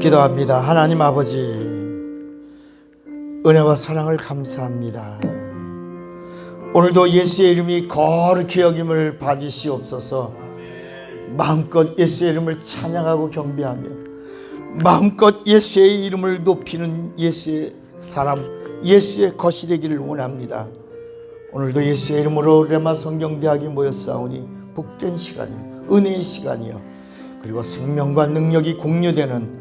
기도합니다. 하나님 아버지, 은혜와 사랑을 감사합니다. 오늘도 예수의 이름이 거룩히 여김을 받으시옵소서. 마음껏 예수의 이름을 찬양하고 경배하며 마음껏 예수의 이름을 높이는 예수의 사람, 예수의 것이 되기를 원합니다. 오늘도 예수의 이름으로 레마 성경대학에 모였사오니 복된 시간이요, 은혜의 시간이요, 그리고 생명과 능력이 공유되는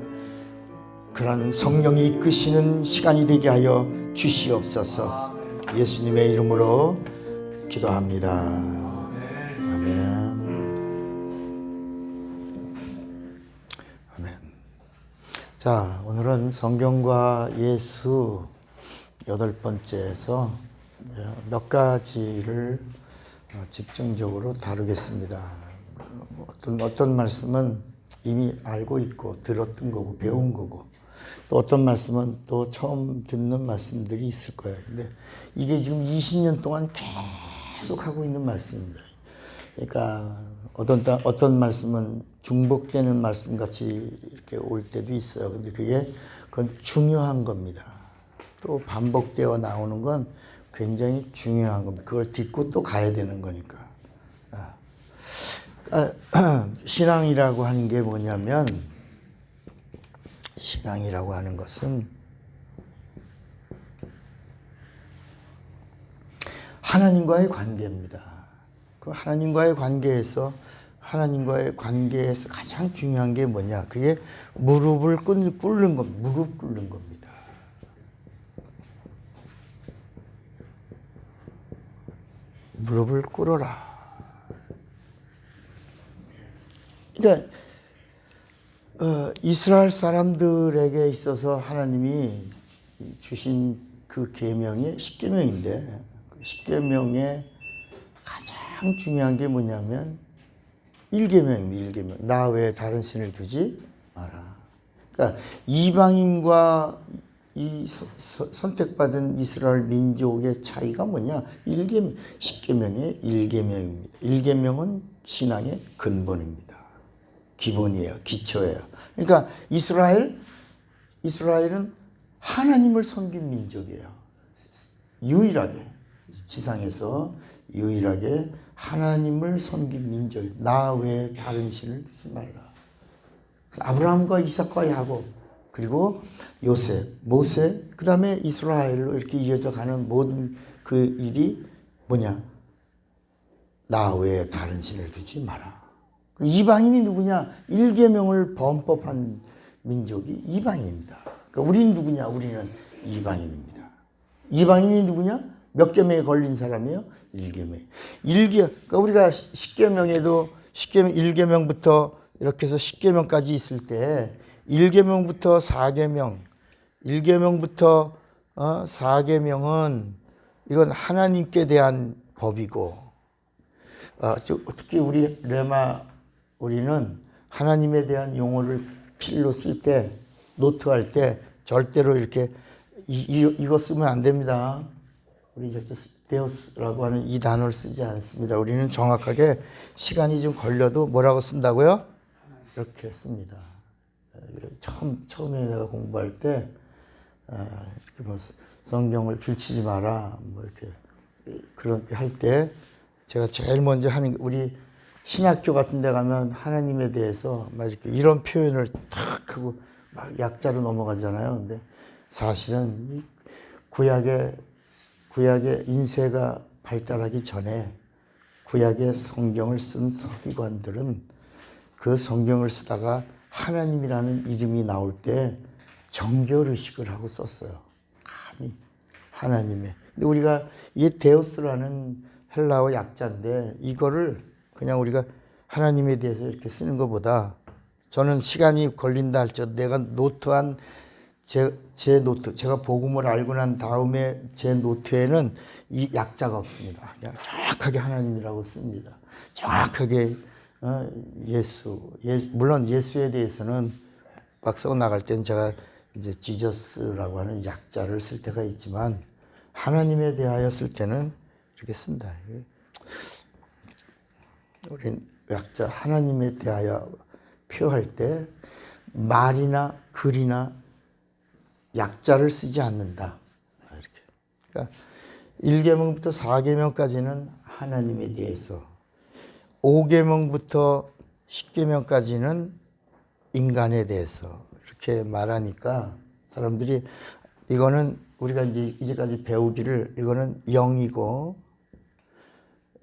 그런 성령이 이끄시는 시간이 되게 하여 주시옵소서. 예수님의 이름으로 기도합니다. 아멘. 아멘. 자, 오늘은 성경과 예수 8번째에서 몇 가지를 집중적으로 다루겠습니다. 어떤 말씀은 이미 알고 있고 들었던 거고 배운 거고, 또 어떤 말씀은 또 처음 듣는 말씀들이 있을 거예요. 근데 이게 지금 20년 동안 계속 하고 있는 말씀입니다. 그러니까 어떤 말씀은 중복되는 말씀 같이 이렇게 올 때도 있어요. 근데 그건 중요한 겁니다. 또 반복되어 나오는 건 굉장히 중요한 겁니다. 그걸 딛고 또 가야 되는 거니까. 신앙이라고 하는 게 뭐냐면, 신앙이라고 하는 것은 하나님과의 관계입니다. 그 하나님과의 관계에서 가장 중요한 게 뭐냐? 그게 무릎을 꿇는 것, 무릎 꿇는 겁니다. 무릎을 꿇어라. 그러니까 이스라엘 사람들에게 있어서 하나님이 주신 그 계명이 십계명인데, 그 십계명의 가장 중요한 게 뭐냐면 1계명입니다. 1계명. 나 외에 다른 신을 두지 마라. 그러니까 이방인과 이 선택받은 이스라엘 민족의 차이가 뭐냐? 10계명의 1계명입니다. 1계명은 신앙의 근본입니다. 기본이에요. 기초예요. 그러니까 이스라엘은 하나님을 섬긴 민족이에요. 유일하게, 지상에서 유일하게 하나님을 섬긴 민족이에요. 나 외에 다른 신을 두지 말라. 아브라함과 이삭과 야곱, 그리고 요셉, 모세, 그 다음에 이스라엘로 이렇게 이어져 가는 모든 그 일이 뭐냐? 나 외에 다른 신을 두지 마라. 이방인이 누구냐? 1계명을 범법한 민족이 이방인입니다. 그러니까 우리는 누구냐? 우리는 이방인입니다. 이방인이 누구냐? 몇 계명에 걸린 사람이에요? 1계명. 그러니까 우리가 10계명에도 1계명부터 이렇게 해서 10계명까지 있을 때 1계명부터 4계명, 1계명부터 4계명은 이건 하나님께 대한 법이고, 특히 우리는 하나님에 대한 용어를 필로 쓸 때, 노트할 때 절대로 이렇게 이거 쓰면 안 됩니다. 우리 절대 데오스라고 하는 이 단어를 쓰지 않습니다. 우리는 정확하게 시간이 좀 걸려도 뭐라고 쓴다고요? 이렇게 씁니다. 처음에 내가 공부할 때 뭐 성경을 줄치지 마라 뭐 이렇게 그렇게 할 때 제가 제일 먼저 하는 게, 우리 신학교 같은 데 가면 하나님에 대해서 막 이렇게 이런 표현을 탁 하고 막 약자로 넘어가잖아요. 근데 사실은 구약의 인쇄가 발달하기 전에 구약의 성경을 쓴 서기관들은 그 성경을 쓰다가 하나님이라는 이름이 나올 때 정결의식을 하고 썼어요. 감히 하나님의. 근데 우리가 이 데우스라는 헬라어 약자인데 이거를 그냥 우리가 하나님에 대해서 이렇게 쓰는 것보다, 저는 시간이 걸린다 할지라도 내가 노트한 제 노트, 제가 복음을 알고 난 다음에 제 노트에는 이 약자가 없습니다. 그냥 정확하게 하나님이라고 씁니다. 정확하게 물론 예수에 대해서는 막 써 나갈 때는 제가 이제 지저스라고 하는 약자를 쓸 때가 있지만, 하나님에 대하여 쓸 때는 이렇게 쓴다. 우린 약자 하나님에 대하여 표할 때 말이나 글이나 약자를 쓰지 않는다. 이렇게. 그러니까 1계명부터 4계명까지는 하나님에 대해서, 5계명부터 10계명까지는 인간에 대해서 이렇게 말하니까 사람들이 이거는 우리가 이제까지 배우기를 이거는 영이고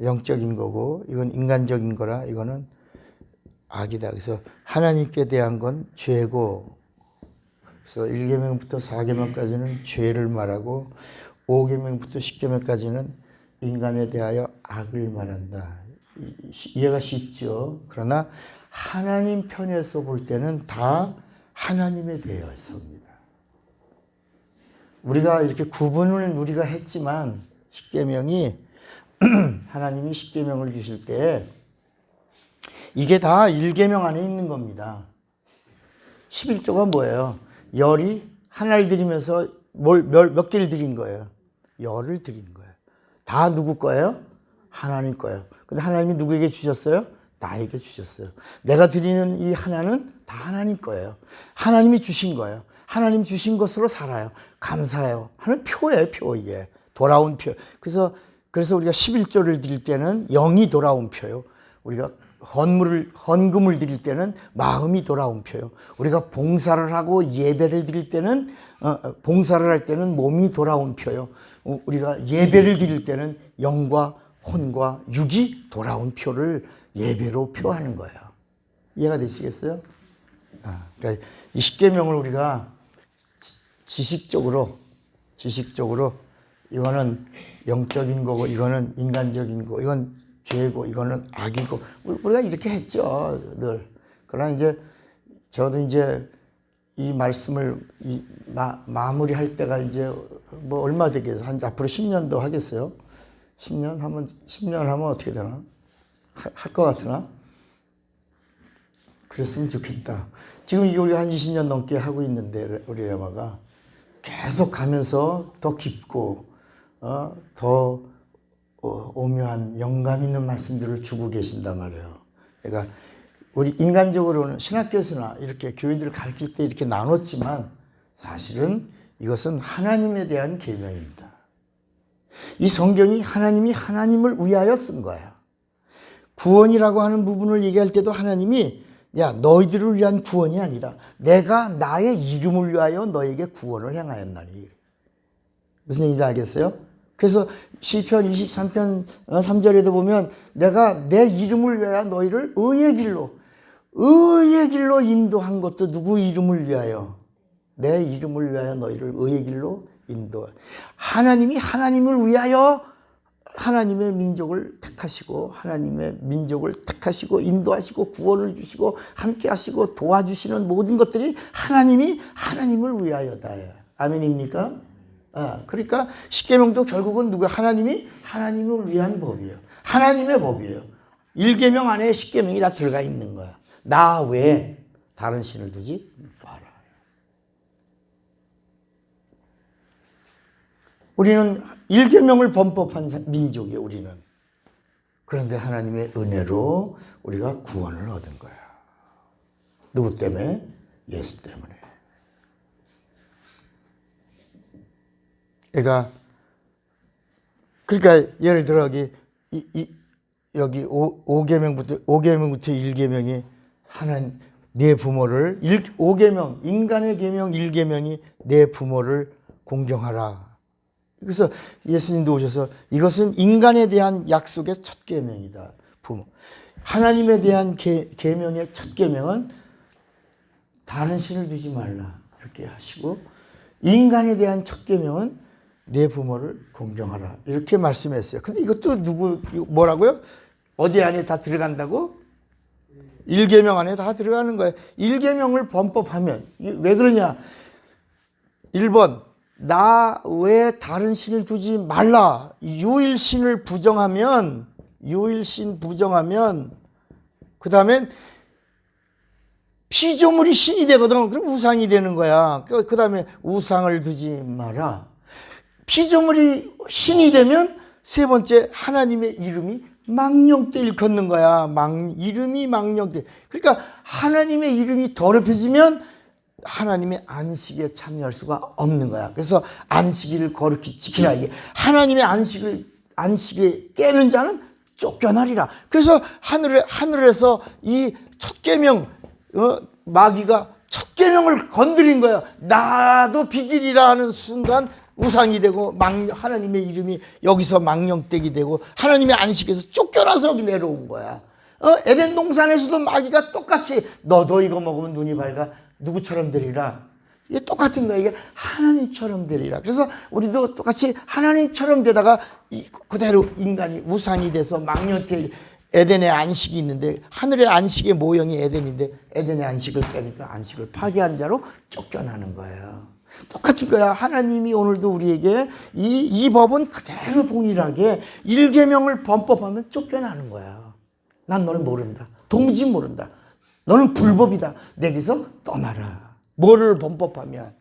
영적인 거고 이건 인간적인 거라 이거는 악이다. 그래서 하나님께 대한 건 죄고, 그래서 1계명부터 4계명까지는 죄를 말하고 5계명부터 10계명까지는 인간에 대하여 악을 말한다. 이해가 쉽죠. 그러나 하나님 편에서 볼 때는 다 하나님에 대해서입니다. 우리가 이렇게 구분을 우리가 했지만 10계명이 하나님이 10계명을 주실 때 이게 다 1계명 안에 있는 겁니다. 11조가 뭐예요? 열이 하나를 드리면서 몇 개를 드린 거예요? 열을 드린 거예요. 다 누구 거예요? 하나님 거예요. 근데 하나님이 누구에게 주셨어요? 나에게 주셨어요. 내가 드리는 이 하나는 다 하나님 거예요. 하나님이 주신 거예요. 하나님 주신 것으로 살아요. 감사해요. 하는 표예요, 표 이게. 돌아온 표. 그래서 우리가 11조를 드릴 때는 영이 돌아온 표요. 우리가 헌금을 드릴 때는 마음이 돌아온 표요. 우리가 봉사를 하고 예배를 드릴 때는 봉사를 할 때는 몸이 돌아온 표요. 우리가 예배를 드릴 때는 영과 혼과 육이 돌아온 표를 예배로 표하는 거예요. 이해가 되시겠어요? 그러니까 이 10계명을 우리가 지식적으로 이거는 영적인 거고 이거는 인간적인 거, 이건 죄고 이거는 악이고 우리가 이렇게 했죠, 늘. 그러나 이제 저도 이제 이 말씀을 마무리할 때가 이제 뭐 얼마 되겠어요? 한 앞으로 10년 더 하겠어요? 10년 하면 어떻게 되나? 할 것 같으나? 그랬으면 좋겠다. 지금 이거 우리가 한 20년 넘게 하고 있는데 우리 영화가 계속 가면서 더 깊고 더 오묘한 영감 있는 말씀들을 주고 계신단 말이에요. 그러니까 우리 인간적으로는 신학교에서나 이렇게 교인들을 가르칠 때 이렇게 나눴지만 사실은 이것은 하나님에 대한 계명입니다. 이 성경이 하나님이 하나님을 위하여 쓴 거예요. 구원이라고 하는 부분을 얘기할 때도 하나님이 야, 너희들을 위한 구원이 아니다. 내가 나의 이름을 위하여 너에게 구원을 행하였나니. 무슨 얘기인지 알겠어요? 그래서 시편 23편 3절에도 보면 내가 내 이름을 위하여 너희를 의의 길로 인도한 것도 누구 이름을 위하여? 내 이름을 위하여 너희를 의의 길로 인도. 하나님이 하나님을 위하여 하나님의 민족을 택하시고 하나님의 민족을 택하시고 인도하시고 구원을 주시고 함께 하시고 도와주시는 모든 것들이 하나님이 하나님을 위하여다예요. 아멘입니까? 그러니까 십계명도 결국은 누가 하나님이 하나님을 위한 법이에요. 하나님의 법이에요. 1계명 안에 십계명이 다 들어가 있는 거야. 나 외에 다른 신을 두지 마라. 우리는 1계명을 범법한 민족이에요, 우리는. 그런데 하나님의 은혜로 우리가 구원을 얻은 거야. 누구 때문에? 예수 때문에. 그러니까 예를 들어 여기 5계명부터 1계명이 하나님 내 부모를 5계명 인간의 계명 1계명이 내 부모를 공경하라. 그래서 예수님도 오셔서 이것은 인간에 대한 약속의 첫 계명이다. 부모. 하나님에 대한 계명의 첫 계명은 다른 신을 두지 말라 이렇게 하시고, 인간에 대한 첫 계명은 내 부모를 공경하라 이렇게 말씀했어요. 근데 이것도 뭐라고요? 어디 안에 다 들어간다고? 1계명 안에 다 들어가는 거예요. 1계명을 범법하면 왜 그러냐? 1번 나 외에 다른 신을 두지 말라. 유일신 부정하면 그 다음엔 피조물이 신이 되거든. 그럼 우상이 되는 거야. 그 다음에 우상을 두지 마라. 피조물이 신이 되면 세 번째 하나님의 이름이 망령되 일컫는 거야. 이름이 망령되. 그러니까 하나님의 이름이 더럽혀지면 하나님의 안식에 참여할 수가 없는 거야. 그래서 안식일을 거룩히 지키라. 이게 하나님의 안식에 깨는 자는 쫓겨나리라. 그래서 하늘에서 이 첫 계명, 마귀가 첫 계명을 건드린 거야. 나도 비기리라 하는 순간 우상이 되고 하나님의 이름이 여기서 망령되게 되고 하나님의 안식에서 쫓겨나서 내려온 거야. 에덴 동산에서도 마귀가 똑같이 너도 이거 먹으면 눈이 밝아 누구처럼 되리라. 이게 똑같은 거야. 이게 하나님처럼 되리라. 그래서 우리도 똑같이 하나님처럼 되다가 그대로 인간이 우상이 돼서 망령되게 에덴의 안식이 있는데 하늘의 안식의 모형이 에덴인데 에덴의 안식을 깨니까 안식을 파괴한 자로 쫓겨나는 거예요. 똑같은 거야. 하나님이 오늘도 우리에게 이 법은 그대로 동일하게 1계명을 범법하면 쫓겨나는 거야. 난 너를 모른다. 도무지 모른다. 너는 불법이다. 내게서 떠나라. 뭐를 범법하면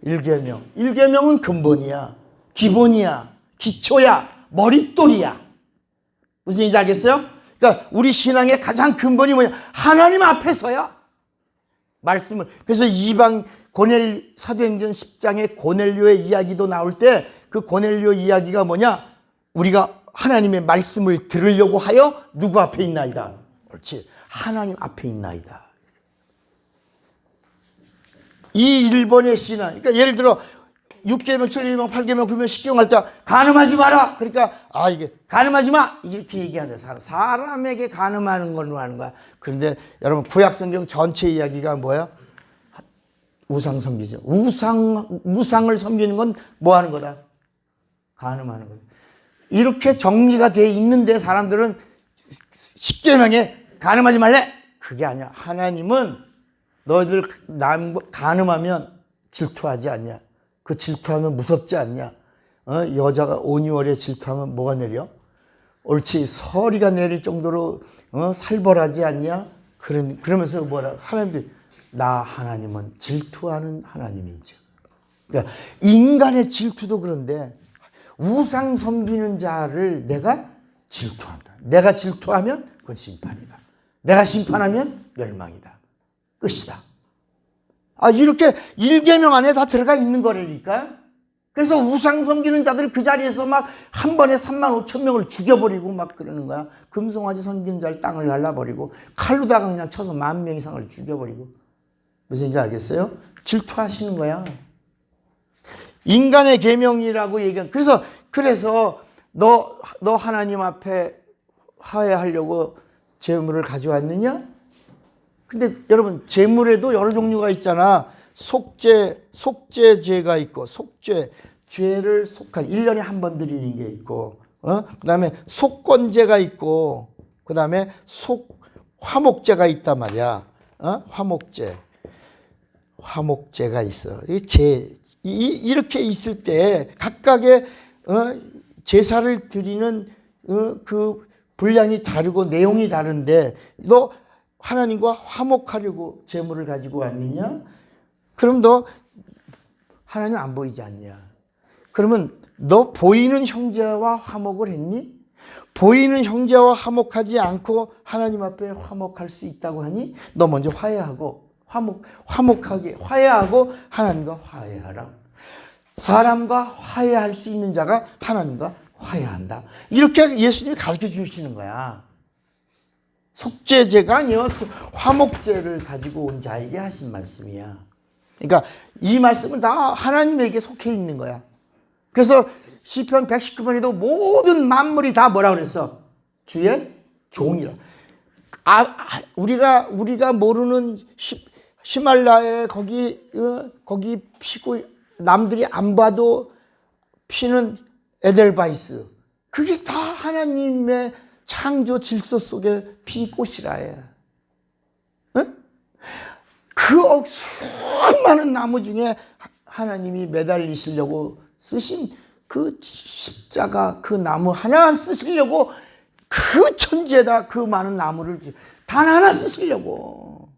1계명. 1계명은 근본이야. 기본이야. 기초야. 머릿돌이야. 무슨 얘기인지 알겠어요? 그러니까 우리 신앙의 가장 근본이 뭐냐? 하나님 앞에서야. 말씀을. 그래서 사도행전 10장에 고넬료의 이야기도 나올 때 그 고넬료 이야기가 뭐냐? 우리가 하나님의 말씀을 들으려고 하여 누구 앞에 있나이다. 그렇지. 하나님 앞에 있나이다. 이 1번의 신앙. 그러니까 예를 들어 6계명, 7계명, 8계명, 9계명, 10계명 할 때 간음하지 마라. 그러니까 이게 간음하지 마. 이렇게 얘기한다. 사람에게 간음하는 걸로 하는 거야. 그런데 여러분 구약성경 전체 이야기가 뭐야? 우상 섬기죠. 우상을 섬기는 건 뭐 하는 거다? 간음하는 거다. 이렇게 정리가 돼 있는데 사람들은 10계명에 간음하지 말래. 그게 아니야. 하나님은 너희들 간음하면 질투하지 않냐? 그 질투하면 무섭지 않냐? 여자가 온유월에 질투하면 뭐가 내려? 옳지. 서리가 내릴 정도로 살벌하지 않냐? 그러면서 뭐라? 하나님은 질투하는 하나님인지. 그러니까 인간의 질투도 그런데 우상 섬기는 자를 내가 질투한다. 내가 질투하면 그건 심판이다. 내가 심판하면 멸망이다. 끝이다. 이렇게 1계명 안에 다 들어가 있는 거라니까. 그래서 우상 섬기는 자들 그 자리에서 막 한 번에 3만 5천 명을 죽여버리고 막 그러는 거야. 금송아지 섬기는 자를 땅을 날라버리고 칼로다가 그냥 쳐서 10,000명 이상을 죽여버리고. 무슨 얘기인지 알겠어요? 질투하시는 거야. 인간의 계명이라고 얘기한. 그래서 너 하나님 앞에 화해하려고 재물을 가져왔느냐? 근데 여러분 재물에도 여러 종류가 있잖아. 속죄죄가 있고 죄를 속한 1년에 한 번 드리는 게 있고 그다음에 속건죄가 있고 그다음에 화목죄가 있단 말이야. 화목죄가 있어. 이렇게 있을 때 각각의 제사를 드리는 그 분량이 다르고 내용이 다른데 너 하나님과 화목하려고 제물을 가지고 왔느냐? 그럼 너 하나님 안 보이지 않냐? 그러면 너 보이는 형제와 화목을 했니? 보이는 형제와 화목하지 않고 하나님 앞에 화목할 수 있다고 하니? 너 먼저 화해하고 화목하게 화해하고 하나님과 화해하라. 사람과 화해할 수 있는 자가 하나님과 화해한다. 이렇게 예수님이 가르쳐 주시는 거야. 속죄죄가 아니요 화목죄를 가지고 온 자에게 하신 말씀이야. 그러니까 이 말씀은 다 하나님에게 속해 있는 거야. 그래서 시편 119편에도 모든 만물이 다 뭐라 그랬어? 주의 종이라. 우리가 모르는 히말라야에 거기 피고 남들이 안 봐도 피는 에델바이스. 그게 다 하나님의 창조 질서 속에 핀 꽃이라 해. 응? 그 수많은 나무 중에 하나님이 매달리시려고 쓰신 그 십자가 그 나무 하나 쓰시려고 그 천지에다 그 많은 나무를 단 하나 쓰시려고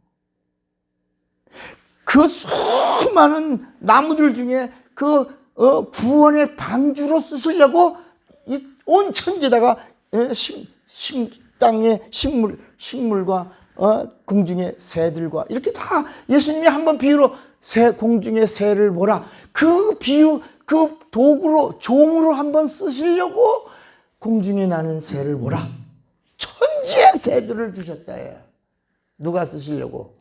그 수많은 나무들 중에 그 구원의 방주로 쓰시려고 이 온 천지다가 땅의 식물과 공중의 새들과 이렇게 다 예수님이 한번 비유로 공중의 새를 보라. 그 비유, 그 도구로, 종으로 한번 쓰시려고 공중에 나는 새를 보라. 천지의 새들을 주셨다. 누가 쓰시려고?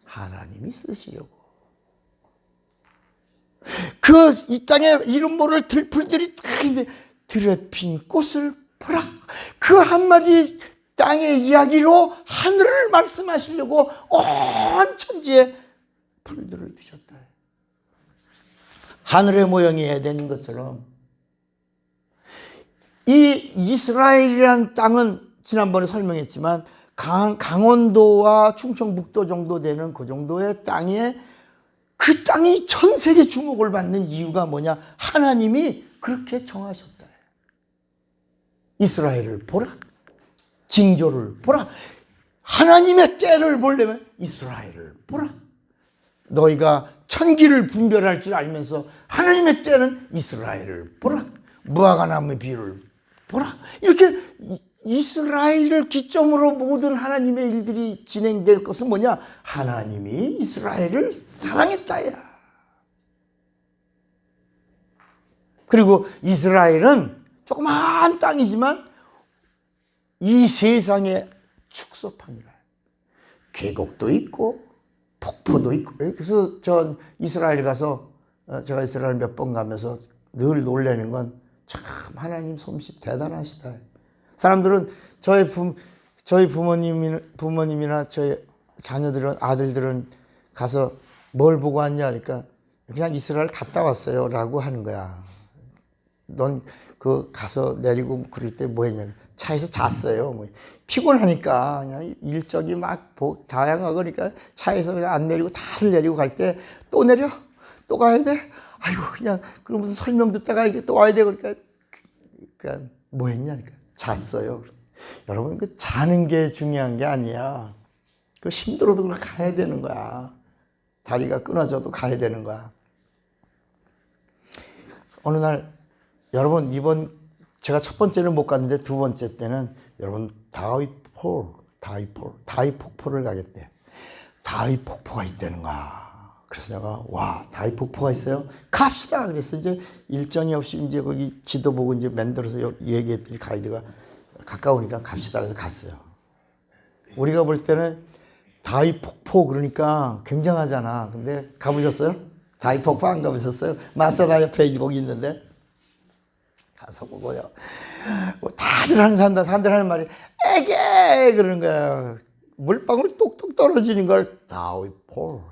하나님이 쓰시려고. 이 땅에 이름 모를 들풀들이 다 들에 핀 꽃을 보라. 그 한마디 땅의 이야기로 하늘을 말씀하시려고 온 천지에 풀들을 두셨다. 하늘의 모형이 에덴인 것처럼 이 이스라엘이라는 땅은 지난번에 설명했지만 강원도와 충청북도 정도 되는 그 정도의 땅에 그 땅이 전 세계 주목을 받는 이유가 뭐냐? 하나님이 그렇게 정하셨다. 이스라엘을 보라. 징조를 보라. 하나님의 때를 보려면 이스라엘을 보라. 너희가 천기를 분별할 줄 알면서 하나님의 때는 이스라엘을 보라. 무화과나무의 비유를 보라. 이렇게 이스라엘을 기점으로 모든 하나님의 일들이 진행될 것은 뭐냐? 하나님이 이스라엘을 사랑했다야. 그리고 이스라엘은 조그마한 땅이지만 이 세상의 축소판이라. 계곡도 있고 폭포도 있고. 그래서 전 이스라엘 가서 제가 이스라엘 몇 번 가면서 늘 놀라는 건 참 하나님 솜씨 대단하시다. 사람들은 저희 부모님이나 저희 자녀들은, 아들들은 가서 뭘 보고 왔냐 하니까 그냥 이스라엘 갔다 왔어요 라고 하는 거야. 넌 가서 내리고 그럴 때 뭐 했냐? 차에서 잤어요. 뭐 피곤하니까 그냥 일정이 막 다양하고 그러니까 차에서 그냥 안 내리고 다들 내리고 갈 때 또 내려? 또 가야 돼? 아이고 그냥 그러면서 설명 듣다가 이게 또 와야 돼. 그러니까 뭐 했냐? 그러니까 잤어요. 여러분 그 자는 게 중요한 게 아니야. 그 힘들어도 그걸 가야 되는 거야. 다리가 끊어져도 가야 되는 거야. 어느 날 여러분 이번 제가 첫 번째는 못 갔는데 두 번째 때는 여러분 다윗 폭포를 가겠대. 다윗 폭포가 있다는 거야. 그래서 내가 와 다윗 폭포가 있어요? 갑시다. 그래서 이제 일정이 없이 이제 거기 지도 보고 이제 만들어서 얘기했더니 가이드가 가까우니까 갑시다. 그래서 갔어요. 우리가 볼 때는 다윗 폭포 그러니까 굉장하잖아. 근데 가보셨어요? 다윗 폭포 안 가보셨어요? 마사다 옆에 거기 있는데 가서 보고요. 뭐 다들 하는 사람들 하는 말이 에게 그러는 거야. 물방울 똑똑 떨어지는 걸 다윗 폭.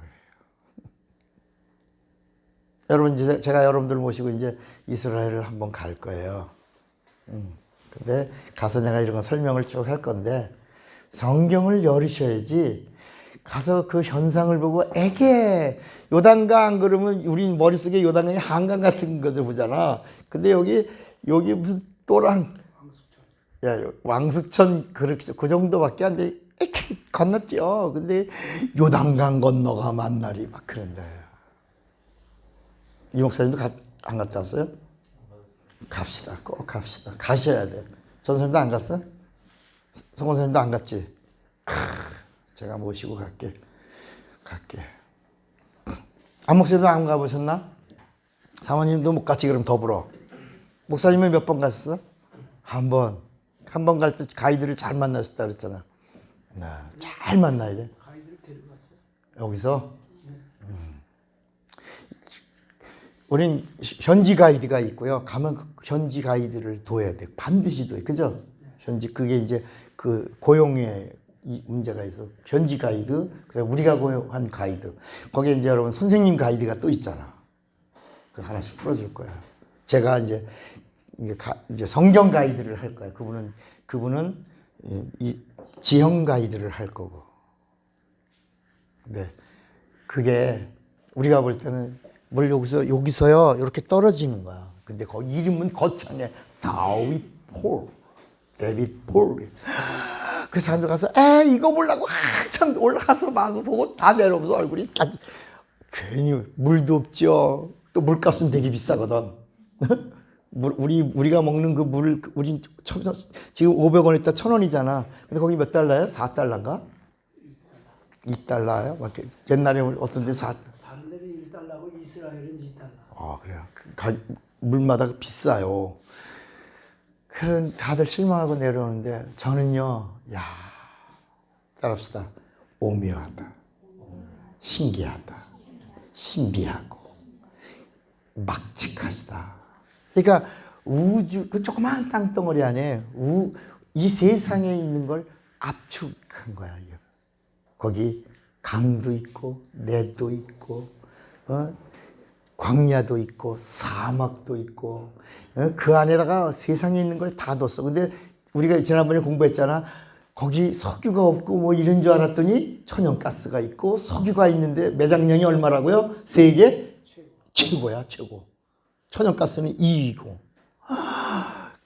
여러분 이제 제가 여러분들 모시고 이제 이스라엘을 한번 갈 거예요. 근데 가서 내가 이런 거 설명을 쭉 할 건데 성경을 열으셔야지 가서 그 현상을 보고 에게 요단강 그러면 우리 머릿속에 요단강이 한강 같은 것들 보잖아. 근데 여기 무슨 또랑 왕숙천 그렇게 그 정도밖에 안 돼. 이렇게 건너뛰어. 근데 요단강 건너가 만날이 막 그런데. 이 목사님도 안 갔다 왔어요? 갑시다. 꼭 갑시다. 가셔야 돼. 전 선생님도 안 갔어? 성원 선생님도 안 갔지? 제가 모시고 갈게. 안 목사님도 안 가보셨나? 사모님도 못 갔지 그럼 더불어. 목사님은 몇 번 갔어? 한 번. 한 번 갈 때 가이드를 잘 만나셨다 그랬잖아. 잘 만나야 돼. 가이드를 데려갔어. 여기서? 우린 현지 가이드가 있고요. 가면 현지 가이드를 둬야 돼. 반드시 둬요. 그죠? 현지 그게 이제 그 고용의 문제가 있어. 현지 가이드, 그다음 우리가 고용한 가이드. 거기에 이제 여러분 선생님 가이드가 또 있잖아. 그 하나씩 풀어줄 거야. 제가 이제 성경 가이드를 할 거야. 그분은 이 지형 가이드를 할 거고. 네, 그게 우리가 볼 때는 뭘 여기서요 이렇게 떨어지는 거야. 근데 거기 이름은 거창해. 다윗 폴. 그 사람들 가서 이거 보려고 한참 올라가서 마서 보고 다 내려오면서 얼굴이 괜히 물도 없죠. 또 물값은 되게 비싸거든. 우리가 먹는 그 물, 우린 지금 500원 있다 1,000원이잖아. 근데 거기 몇 달러야? 4달러인가? 2달러요? 옛날에 어떤 데 다른 데는 1달러고 이스라엘은 2달러. 아, 그래요. 물마다 비싸요. 그런 다들 실망하고 내려오는데 저는요, 야, 따라합시다. 오묘하다. 신기하다. 신비하고 막직하시다. 그러니까 우주, 그 조그마한 땅덩어리 안에 이 세상에 있는 걸 압축한 거야. 거기 강도 있고 냇도 있고 광야도 있고 사막도 있고 그 안에다가 세상에 있는 걸 다 뒀어. 근데 우리가 지난번에 공부했잖아. 거기 석유가 없고 뭐 이런 줄 알았더니 천연가스가 있고 석유가 있는데 매장량이 얼마라고요? 세계 최고야, 최고. 천연가스는 2위고.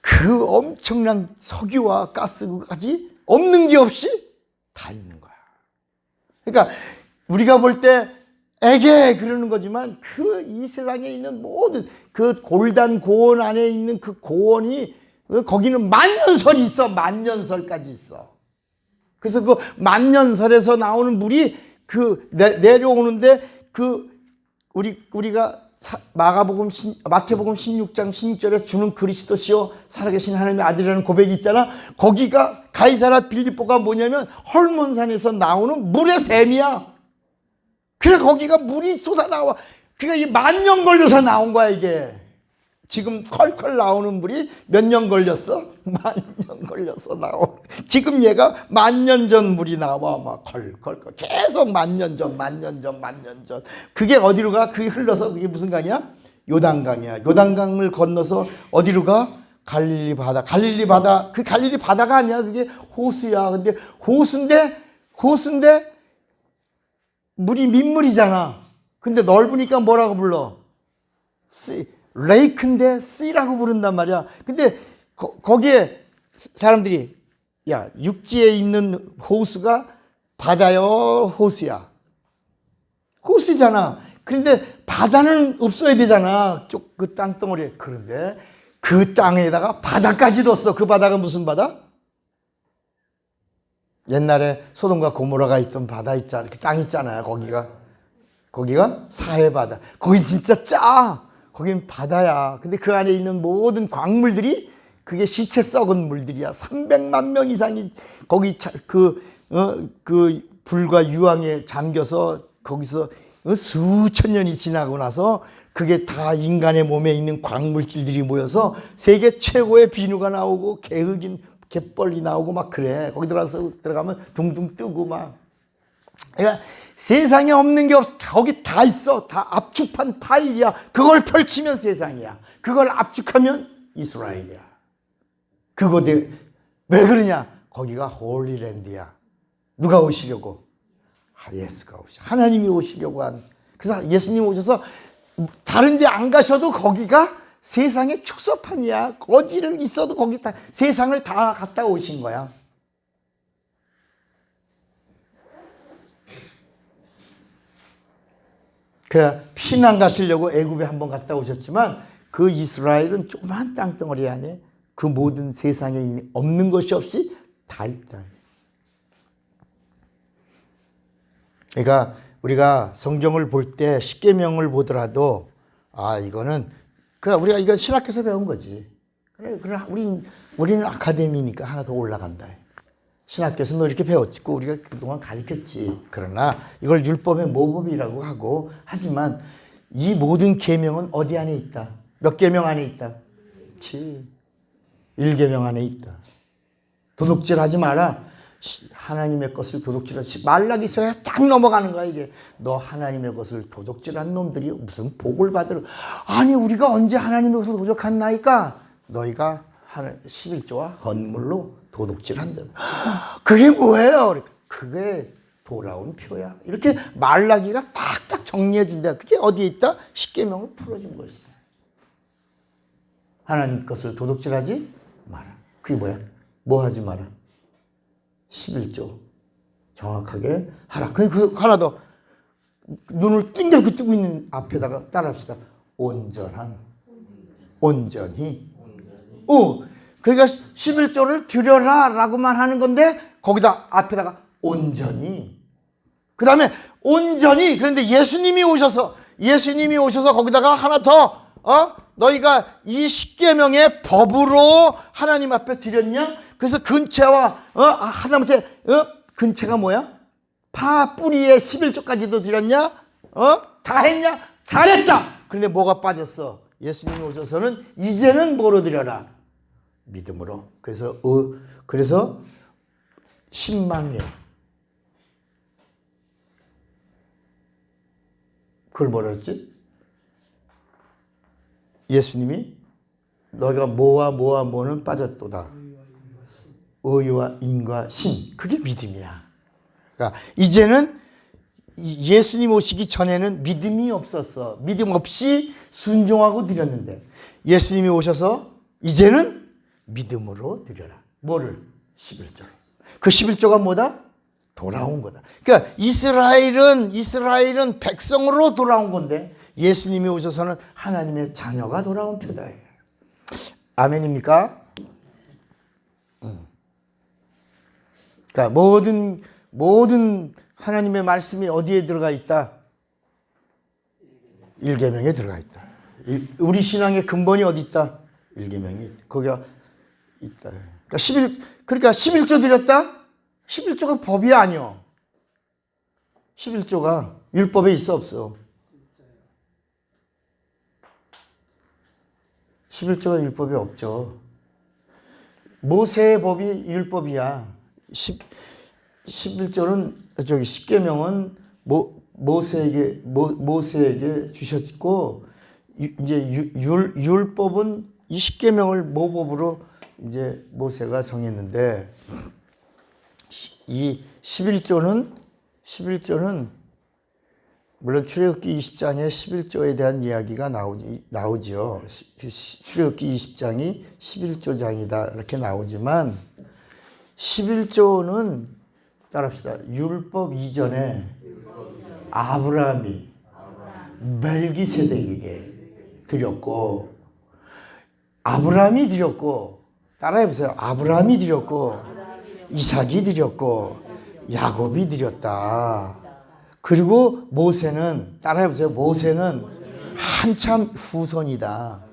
그 엄청난 석유와 가스까지 없는 게 없이 다 있는 거야. 그러니까 우리가 볼 때 에게 그러는 거지만 그 이 세상에 있는 모든 그 골단 고원 안에 있는 그 고원이 거기는 만년설이 있어. 만년설까지 있어. 그래서 그 만년설에서 나오는 물이 그 내려오는데 그 우리가 마태복음 16장 16절에서 주는 그리스도시요 살아계신 하나님의 아들이라는 고백이 있잖아. 거기가 가이사랴 빌립보가 뭐냐면 헐몬산에서 나오는 물의 샘이야. 그래 거기가 물이 쏟아 나와. 그러니까 이 10,000년 걸려서 나온 거야 이게. 지금 컬컬 나오는 물이 몇 년 걸렸어? 10,000년 걸려서 나온. 지금 얘가 10,000년 전 물이 나와 막 컬컬 계속 10,000년 전, 10,000년 전, 10,000년 전. 그게 어디로 가? 그게 흘러서 그게 무슨 강이야? 요단강이야. 요단강을 건너서 어디로 가? 갈릴리 바다. 갈릴리 바다. 그 갈릴리 바다가 아니야. 그게 호수야. 근데 호수인데 물이 민물이잖아. 근데 넓으니까 뭐라고 불러? 레이크인데 씨라고 부른단 말이야. 근데 거기에 사람들이 야 육지에 있는 호수가 바다요 호수야. 호수잖아. 그런데 바다는 없어야 되잖아. 그 땅덩어리에. 그런데 그 땅에다가 바다까지 뒀어. 그 바다가 무슨 바다? 옛날에 소돔과 고모라가 있던 바다 있잖아. 그 땅 있잖아요. 거기가 사해바다. 거기 진짜 짜. 거긴 바다야. 근데 그 안에 있는 모든 광물들이 그게 시체 썩은 물들이야. 300만 명 이상이 거기 그 불과 유황에 잠겨서 거기서 수천 년이 지나고 나서 그게 다 인간의 몸에 있는 광물질들이 모여서 세계 최고의 비누가 나오고 갯벌이 나오고 막 그래. 거기 들어가면 둥둥 뜨고 막. 그러니까 세상에 없는 게 없어. 거기 다 있어. 다 압축한 파일이야. 그걸 펼치면 세상이야. 그걸 압축하면 이스라엘이야. 왜 그러냐? 거기가 홀리랜드야. 누가 오시려고? 예수가 하나님이 오시려고 한. 그래서 예수님 오셔서 다른 데 안 가셔도 거기가 세상의 축소판이야. 어디를 있어도 거기 다 세상을 다 갔다 오신 거야. 그래 피난 가시려고 애굽에 한번 갔다 오셨지만 그 이스라엘은 조그만 땅덩어리 안에 그 모든 세상에 없는 것이 없이 다 있다. 그러니까 우리가 성경을 볼 때 십계명을 보더라도 이거는 그래 우리가 이건 신학교에서 배운 거지. 그래 우리는 아카데미니까 하나 더 올라간다. 신학교에서 너 이렇게 배웠고 우리가 그동안 가르쳤지. 그러나 이걸 율법의 모범이라고 하고 하지만 이 모든 계명은 어디 안에 있다? 몇 계명 안에 있다? 1계명 안에 있다. 도둑질하지 마라. 하나님의 것을 도둑질하지 말라기서야 딱 넘어가는 거야 이게. 너 하나님의 것을 도둑질한 놈들이 무슨 복을 받으러. 아니 우리가 언제 하나님의 것을 도둑했나이까? 너희가 11조와 헌물로 도둑질한다. 그게 뭐예요? 그게 돌아온 표야. 이렇게 말라기가 딱딱 정리해 준다. 그게 어디에 있다? 십계명을 풀어준 것이다. 하나님 것을 도둑질하지 마라. 그게 뭐야? 뭐 하지 마라? 11조 정확하게 하라. 그 하나 더 눈을 띵그랗게 뜨고 있는 앞에다가 따라합시다. 온전한 온전히. 그러니까 11조를 드려라 라고만 하는 건데 거기다 앞에다가 온전히. 그 다음에 온전히. 그런데 예수님이 오셔서 거기다가 하나 더 너희가 이 십계명의 법으로 하나님 앞에 드렸냐? 그래서 근체와 하다못해 근체가 뭐야? 파 뿌리에 11조까지도 드렸냐? 다 했냐? 잘했다. 그런데 뭐가 빠졌어? 예수님이 오셔서는 이제는 뭐로 드려라? 믿음으로. 그래서 신망이에요. 그걸 뭐라 했지? 예수님이 너희가 뭐는 빠졌도다. 의와 인과 신. 그게 믿음이야. 그러니까 이제는 예수님 오시기 전에는 믿음이 없었어. 믿음 없이 순종하고 드렸는데 예수님이 오셔서 이제는 믿음으로 드려라. 뭐를? 11조를. 그 11조가 뭐다? 돌아온 거다. 그러니까 이스라엘은 백성으로 돌아온 건데 예수님이 오셔서는 하나님의 자녀가 돌아온 표다. 아멘입니까? 그러니까 모든 하나님의 말씀이 어디에 들어가 있다? 1계명에 들어가 있다. 우리 신앙의 근본이 어디 있다? 1계명이 거기가 있다. 그러니까 11조 드렸다? 11조가 법이 아니요. 11조가 율법에 있어 없어? 11조가 율법이 없죠. 모세의 법이 율법이야. 11조는 저기 십계명은 모세에게 주셨고 이제 율법은 이 십계명을 모법으로 이제 모세가 정했는데 이 11조는 물론 출애굽기 20장에 11조에 대한 이야기가 나오죠. 출애굽기 20장이 11조장이다 이렇게 나오지만 11조는 따라합시다. 율법 이전에 아브라함이 멜기세덱에게 드렸고 아브라함이 드렸고 따라해보세요. 아브라함이 드렸고 이삭이 드렸고 야곱이 드렸다. 그리고 모세는 따라해보세요. 모세는 한참 후손이다.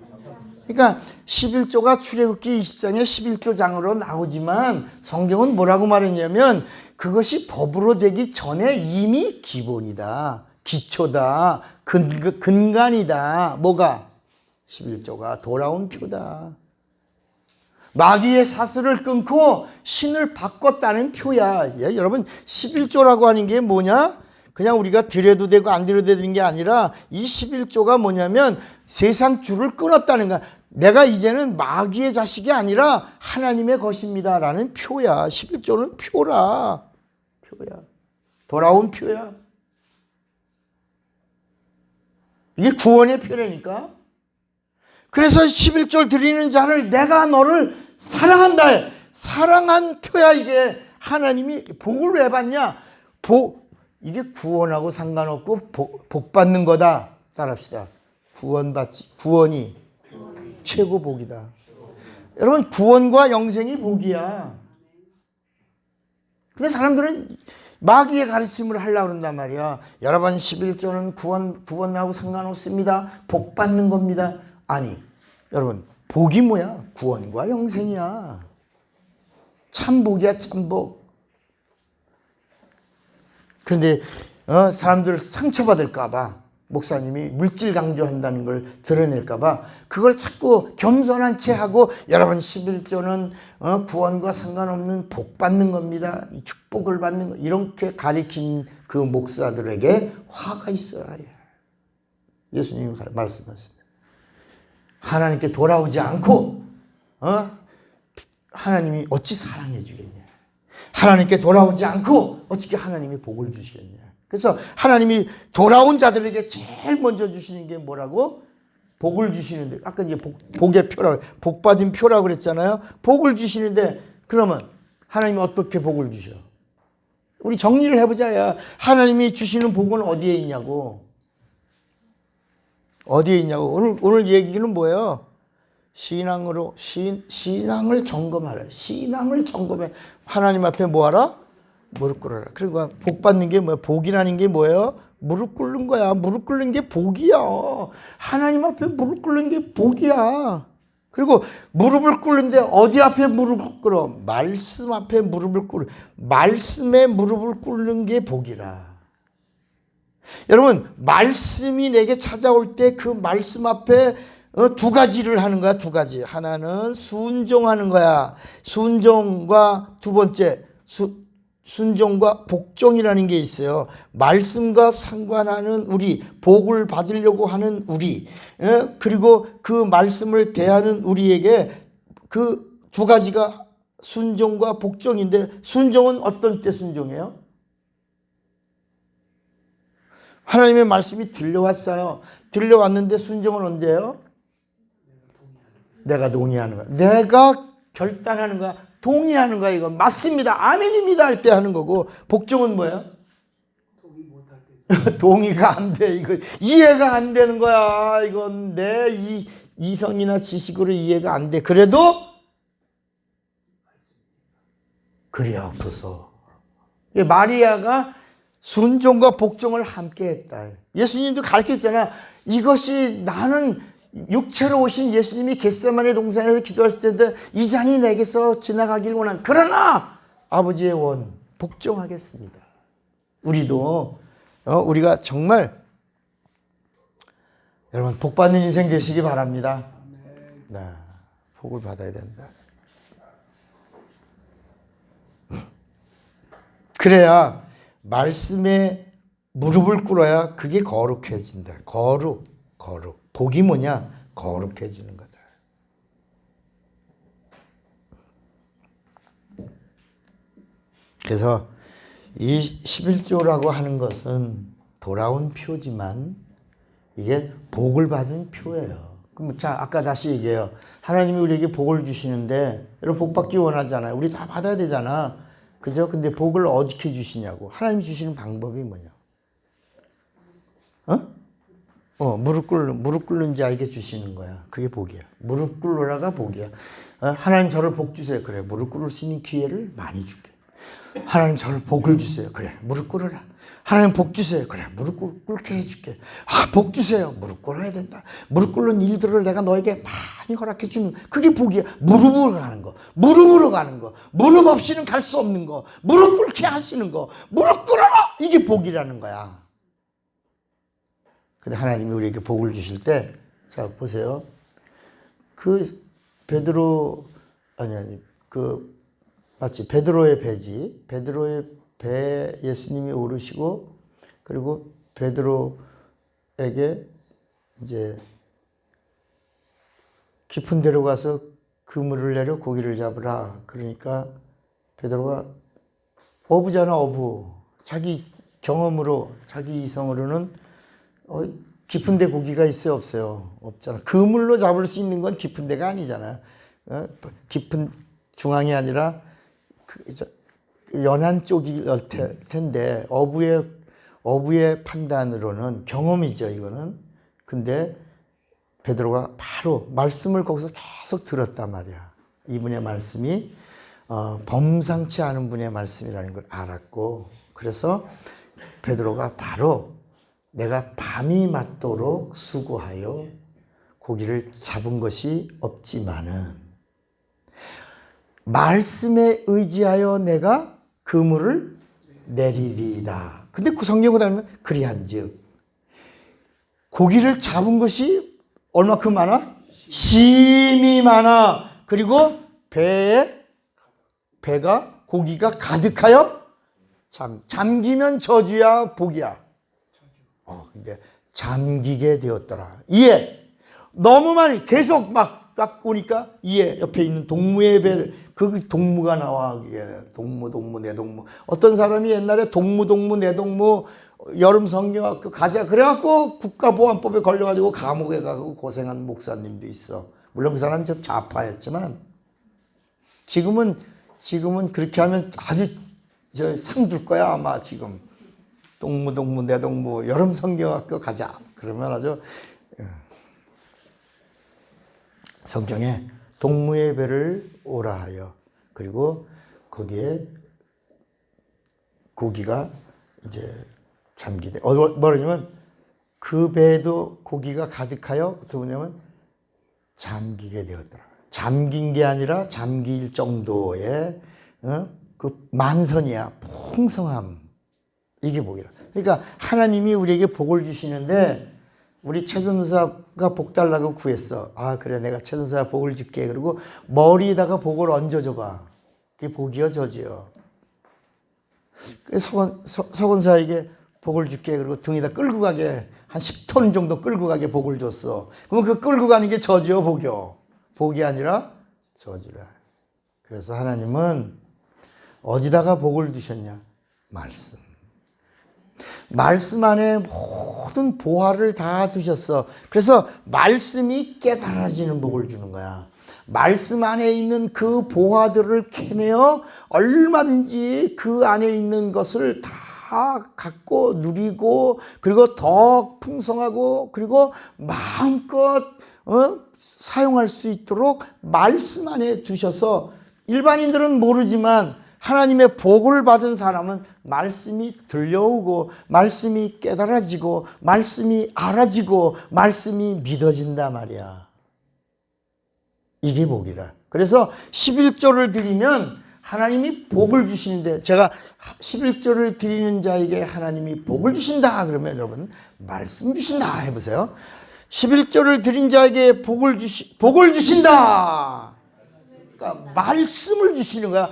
그러니까 11조가 출애굽기 20장에 11조장으로 나오지만 성경은 뭐라고 말했냐면 그것이 법으로 되기 전에 이미 기본이다. 기초다. 근간이다. 뭐가? 11조가 돌아온 표다. 마귀의 사슬을 끊고 신을 바꿨다는 표야. 예, 여러분 11조라고 하는 게 뭐냐? 그냥 우리가 드려도 되고 안 드려도 되는 게 아니라 이 11조가 뭐냐면 세상 줄을 끊었다는 거야. 내가 이제는 마귀의 자식이 아니라 하나님의 것입니다 라는 표야. 11조는 표야. 돌아온 표야. 이게 구원의 표라니까. 그래서 11조를 드리는 자를 내가 너를 사랑한다. 사랑한 표야. 이게 하나님이 복을 왜 받냐? 이게 구원하고 상관없고 복 받는 거다. 따라합시다. 구원이 최고 복이다. 여러분 구원과 영생이 복이야. 근데 사람들은 마귀의 가르침을 하려고 그런단 말이야. 여러분 11조는 구원하고 상관없습니다. 복 받는 겁니다. 아니 여러분 복이 뭐야? 구원과 영생이야. 참복이야 참복. 그런데 사람들 상처받을까 봐 목사님이 물질 강조한다는 걸 드러낼까 봐 그걸 자꾸 겸손한 채 하고 여러분 11조는 구원과 상관없는 복 받는 겁니다. 축복을 받는 거 이렇게 가리킨 그 목사들에게 화가 있어야 해요. 예수님이 말씀하셨습니다. 하나님께 돌아오지 않고 하나님이 어찌 사랑해 주겠냐. 하나님께 돌아오지 않고 어떻게 하나님이 복을 주시겠냐. 그래서 하나님이 돌아온 자들에게 제일 먼저 주시는 게 뭐라고? 복을 주시는데 아까 이제 복의 표라고 복 받은 표라고 그랬잖아요. 복을 주시는데 그러면 하나님이 어떻게 복을 주셔? 우리 정리를 해보자야. 하나님이 주시는 복은 어디에 있냐고. 어디에 있냐고. 오늘 얘기는 뭐예요? 신앙을 점검하라. 신앙을 점검해. 하나님 앞에 뭐하라? 무릎 꿇어라. 그러니까 복 받는 게 뭐야? 복이라는 게 뭐예요? 무릎 꿇는 거야. 무릎 꿇는 게 복이야. 하나님 앞에 무릎 꿇는 게 복이야. 그리고 무릎을 꿇는데 어디 앞에 무릎을 꿇어? 말씀 앞에 무릎을 꿇어. 말씀에 무릎을 꿇는 게 복이라. 여러분, 말씀이 내게 찾아올 때 그 말씀 앞에 두 가지를 하는 거야. 두 가지. 하나는 순종하는 거야. 순종과 두 번째 순종과 복종이라는 게 있어요. 말씀과 상관하는 우리, 복을 받으려고 하는 우리, 그리고 그 말씀을 대하는 우리에게 그 두 가지가 순종과 복종인데, 순종은 어떤 때 순종해요? 하나님의 말씀이 들려왔어요. 들려왔는데 순종은 언제예요? 내가 동의하는 거야. 내가 결단하는 거야. 동의하는 거야. 이건 맞습니다. 아멘입니다 할 때 하는 거고, 복종은 뭐예요? 동의 못할 때. 동의가 안 돼. 이거 이해가 안 되는 거야. 이건 내 이성이나 지식으로 이해가 안 돼. 그래도 그래야 없어서. 마리아가 순종과 복종을 함께 했다. 예수님도 가르쳤잖아. 이것이 나는 육체로 오신 예수님이 겟세마네 동산에서 기도하실 때도 이 잔이 내게서 지나가길 원한, 그러나 아버지의 원 복종하겠습니다. 우리도 우리가 정말 여러분 복 받는 인생 되시기 바랍니다. 네, 복을 받아야 된다. 그래야 말씀에 무릎을 꿇어야 그게 거룩해진다. 거룩. 복이 뭐냐? 거룩해지는 거다. 그래서 이 11조라고 하는 것은 돌아온 표지만 이게 복을 받은 표예요. 그럼 자, 아까 다시 얘기해요. 하나님이 우리에게 복을 주시는데, 여러분 복 받기 원하잖아요. 우리 다 받아야 되잖아. 그죠? 근데 복을 어떻게 주시냐고. 하나님이 주시는 방법이 뭐냐? 무릎 꿇는지 알게 주시는 거야. 그게 복이야. 무릎 꿇으라가 복이야. 하나님 저를 복 주세요. 그래. 무릎 꿇을 수 있는 기회를 많이 줄게. 하나님 저를 복을 주세요. 그래. 무릎 꿇으라. 하나님 복 주세요. 그래. 무릎 꿇게 해줄게. 복 주세요. 무릎 꿇어야 된다. 무릎 꿇는 일들을 내가 너에게 많이 허락해 주는, 그게 복이야. 무릎으로 가는 거. 무릎으로 가는 거. 무릎 없이는 갈 수 없는 거. 무릎 꿇게 하시는 거. 무릎 꿇어라. 이게 복이라는 거야. 근데 하나님이 우리에게 복을 주실 때, 자, 보세요. 마치 베드로의 배지. 베드로의 배에 예수님이 오르시고, 그리고 베드로에게 이제 깊은 데로 가서 그물을 내려 고기를 잡으라. 그러니까 베드로가 어부잖아, 어부. 자기 경험으로, 자기 이성으로는 깊은 데 고기가 있어요, 없어요? 없잖아. 그물로 잡을 수 있는 건 깊은 데가 아니잖아. 깊은 중앙이 아니라 연안 쪽일 텐데, 어부의 판단으로는 경험이죠, 이거는. 근데 베드로가 바로 말씀을 거기서 계속 들었단 말이야. 이분의 말씀이 범상치 않은 분의 말씀이라는 걸 알았고, 그래서 베드로가 바로 내가 밤이 맞도록 수고하여 고기를 잡은 것이 없지만은 말씀에 의지하여 내가 그물을 내리리이다. 근데 그 성경을 보면 그리한즉 고기를 잡은 것이 얼마큼 많아? 심이 많아. 그리고 배가 고기가 가득하여 잠기면 저주야 복이야. 근데 잠기게 되었더라. 이에 너무 많이 계속 막 오니까 이에 옆에 있는 동무의 배를, 그 동무가 나와. 동무 내 동무. 어떤 사람이 옛날에 동무 내 동무 여름 성경학교 가자 그래갖고 국가보안법에 걸려가지고 감옥에 가고 고생한 목사님도 있어. 물론 그 사람이 좀 좌파였지만 지금은 그렇게 하면 아주 상 줄 거야 아마. 지금 동무 내 동무 여름 성경학교 가자 그러면 아주. 성경에 동무의 배를 오라 하여, 그리고 거기에 고기가 이제 잠기되, 뭐냐면 그 배도 고기가 가득하여 어떻게 보냐면 잠기게 되었더라. 잠긴 게 아니라 잠길 정도의 그 만선이야, 풍성함. 이게 복이라. 그러니까 하나님이 우리에게 복을 주시는데, 우리 최전사가 복 달라고 구했어. 아, 그래, 내가 최전사가 복을 줄게. 그리고 머리에다가 복을 얹어줘봐. 그게 복이요, 저지요. 서건사에게 복을 줄게. 그리고 등에다 끌고 가게, 한 10톤 정도 끌고 가게 복을 줬어. 그러면 그 끌고 가는 게 저지요, 복이요? 복이 아니라 저주라. 그래서 하나님은 어디다가 복을 두셨냐? 말씀. 말씀 안에 모든 보화를 다 두셨어. 그래서 말씀이 깨달아지는 복을 주는 거야. 말씀 안에 있는 그 보화들을 캐내어 얼마든지 그 안에 있는 것을 다 갖고 누리고, 그리고 더 풍성하고, 그리고 마음껏 사용할 수 있도록 말씀 안에 두셔서, 일반인들은 모르지만 하나님의 복을 받은 사람은 말씀이 들려오고, 말씀이 깨달아지고, 말씀이 알아지고, 말씀이 믿어진다 말이야. 이게 복이라. 그래서 11조를 드리면 하나님이 복을 주시는데, 제가 11조를 드리는 자에게 하나님이 복을 주신다 그러면 여러분 말씀 주신다 해보세요. 11조를 드린 자에게 복을 주신다. 그러니까 말씀을 주시는 거야.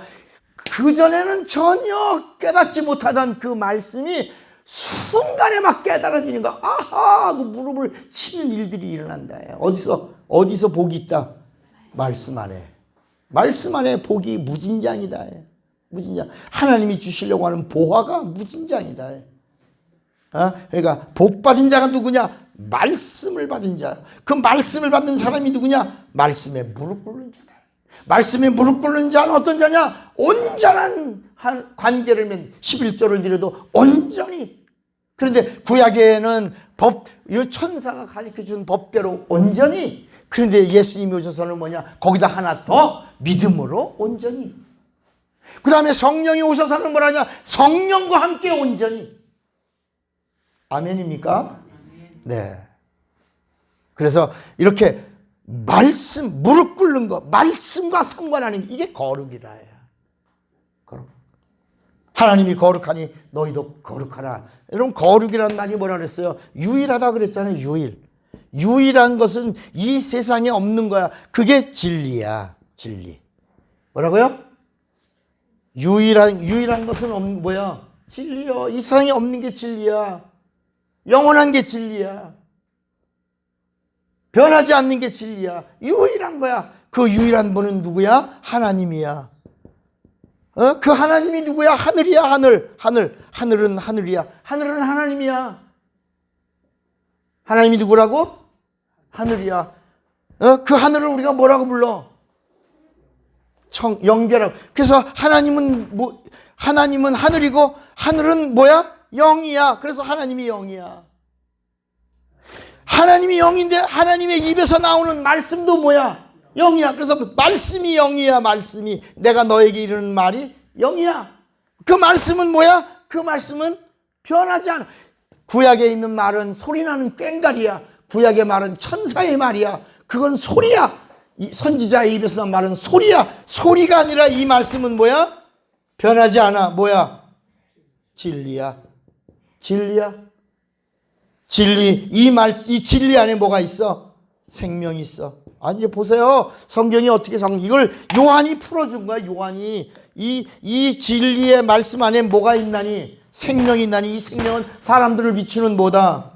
그전에는 전혀 깨닫지 못하던 그 말씀이 순간에 막 깨달아지는 거야. 아하! 그 무릎을 치는 일들이 일어난다. 어디서 복이 있다? 말씀 안에. 말씀 안에 복이 무진장이다. 무진장. 하나님이 주시려고 하는 보화가 무진장이다. 그러니까 복 받은 자가 누구냐? 말씀을 받은 자. 그 말씀을 받는 사람이 누구냐? 말씀에 무릎 꿇는 자다. 말씀에 무릎 꿇는 자는 어떤 자냐? 온전한 관계를 맺는, 11조를 드려도 온전히. 그런데 구약에는 이 천사가 가르쳐준 법대로 온전히. 그런데 예수님이 오셔서는 뭐냐? 거기다 하나 더, 믿음으로 온전히. 그 다음에 성령이 오셔서는 뭐라냐? 성령과 함께 온전히. 아멘입니까? 네. 그래서 이렇게 말씀, 무릎 꿇는 거, 말씀과 상관하는 게, 이게 거룩이라 해요. 거룩. 하나님이 거룩하니 너희도 거룩하라. 여러분, 거룩이라는 말이 뭐라 그랬어요? 유일하다 그랬잖아요. 유일한 것은 이 세상에 없는 거야. 그게 진리야. 진리. 뭐라고요? 유일한 것은 뭐야? 진리요. 이 세상에 없는 게 진리야. 영원한 게 진리야. 변하지 않는 게 진리야. 유일한 거야. 그 유일한 분은 누구야? 하나님이야. 그 하나님이 누구야? 하늘이야. 하늘은 하늘이야. 하늘은 하나님이야. 하나님이 누구라고? 하늘이야. 그 하늘을 우리가 뭐라고 불러? 영계라고. 그래서 하나님은 하늘이고, 하늘은 뭐야? 영이야. 그래서 하나님이 영이야. 하나님이 영인데 하나님의 입에서 나오는 말씀도 뭐야? 영이야. 그래서 말씀이 영이야. 말씀이, 내가 너에게 이르는 말이 영이야. 그 말씀은 뭐야? 그 말씀은 변하지 않아. 구약에 있는 말은 소리나는 꽹과리야. 구약의 말은 천사의 말이야. 그건 소리야. 이 선지자의 입에서 나온 말은 소리야. 소리가 아니라 이 말씀은 뭐야? 변하지 않아. 뭐야? 진리야. 진리. 이 진리 안에 뭐가 있어? 생명이 있어. 아니, 이제 보세요. 성경이 어떻게 이걸 요한이 풀어준 거야. 요한이 이 진리의 말씀 안에 뭐가 있나니? 생명이 있나니. 이 생명은 사람들을 비추는 뭐다?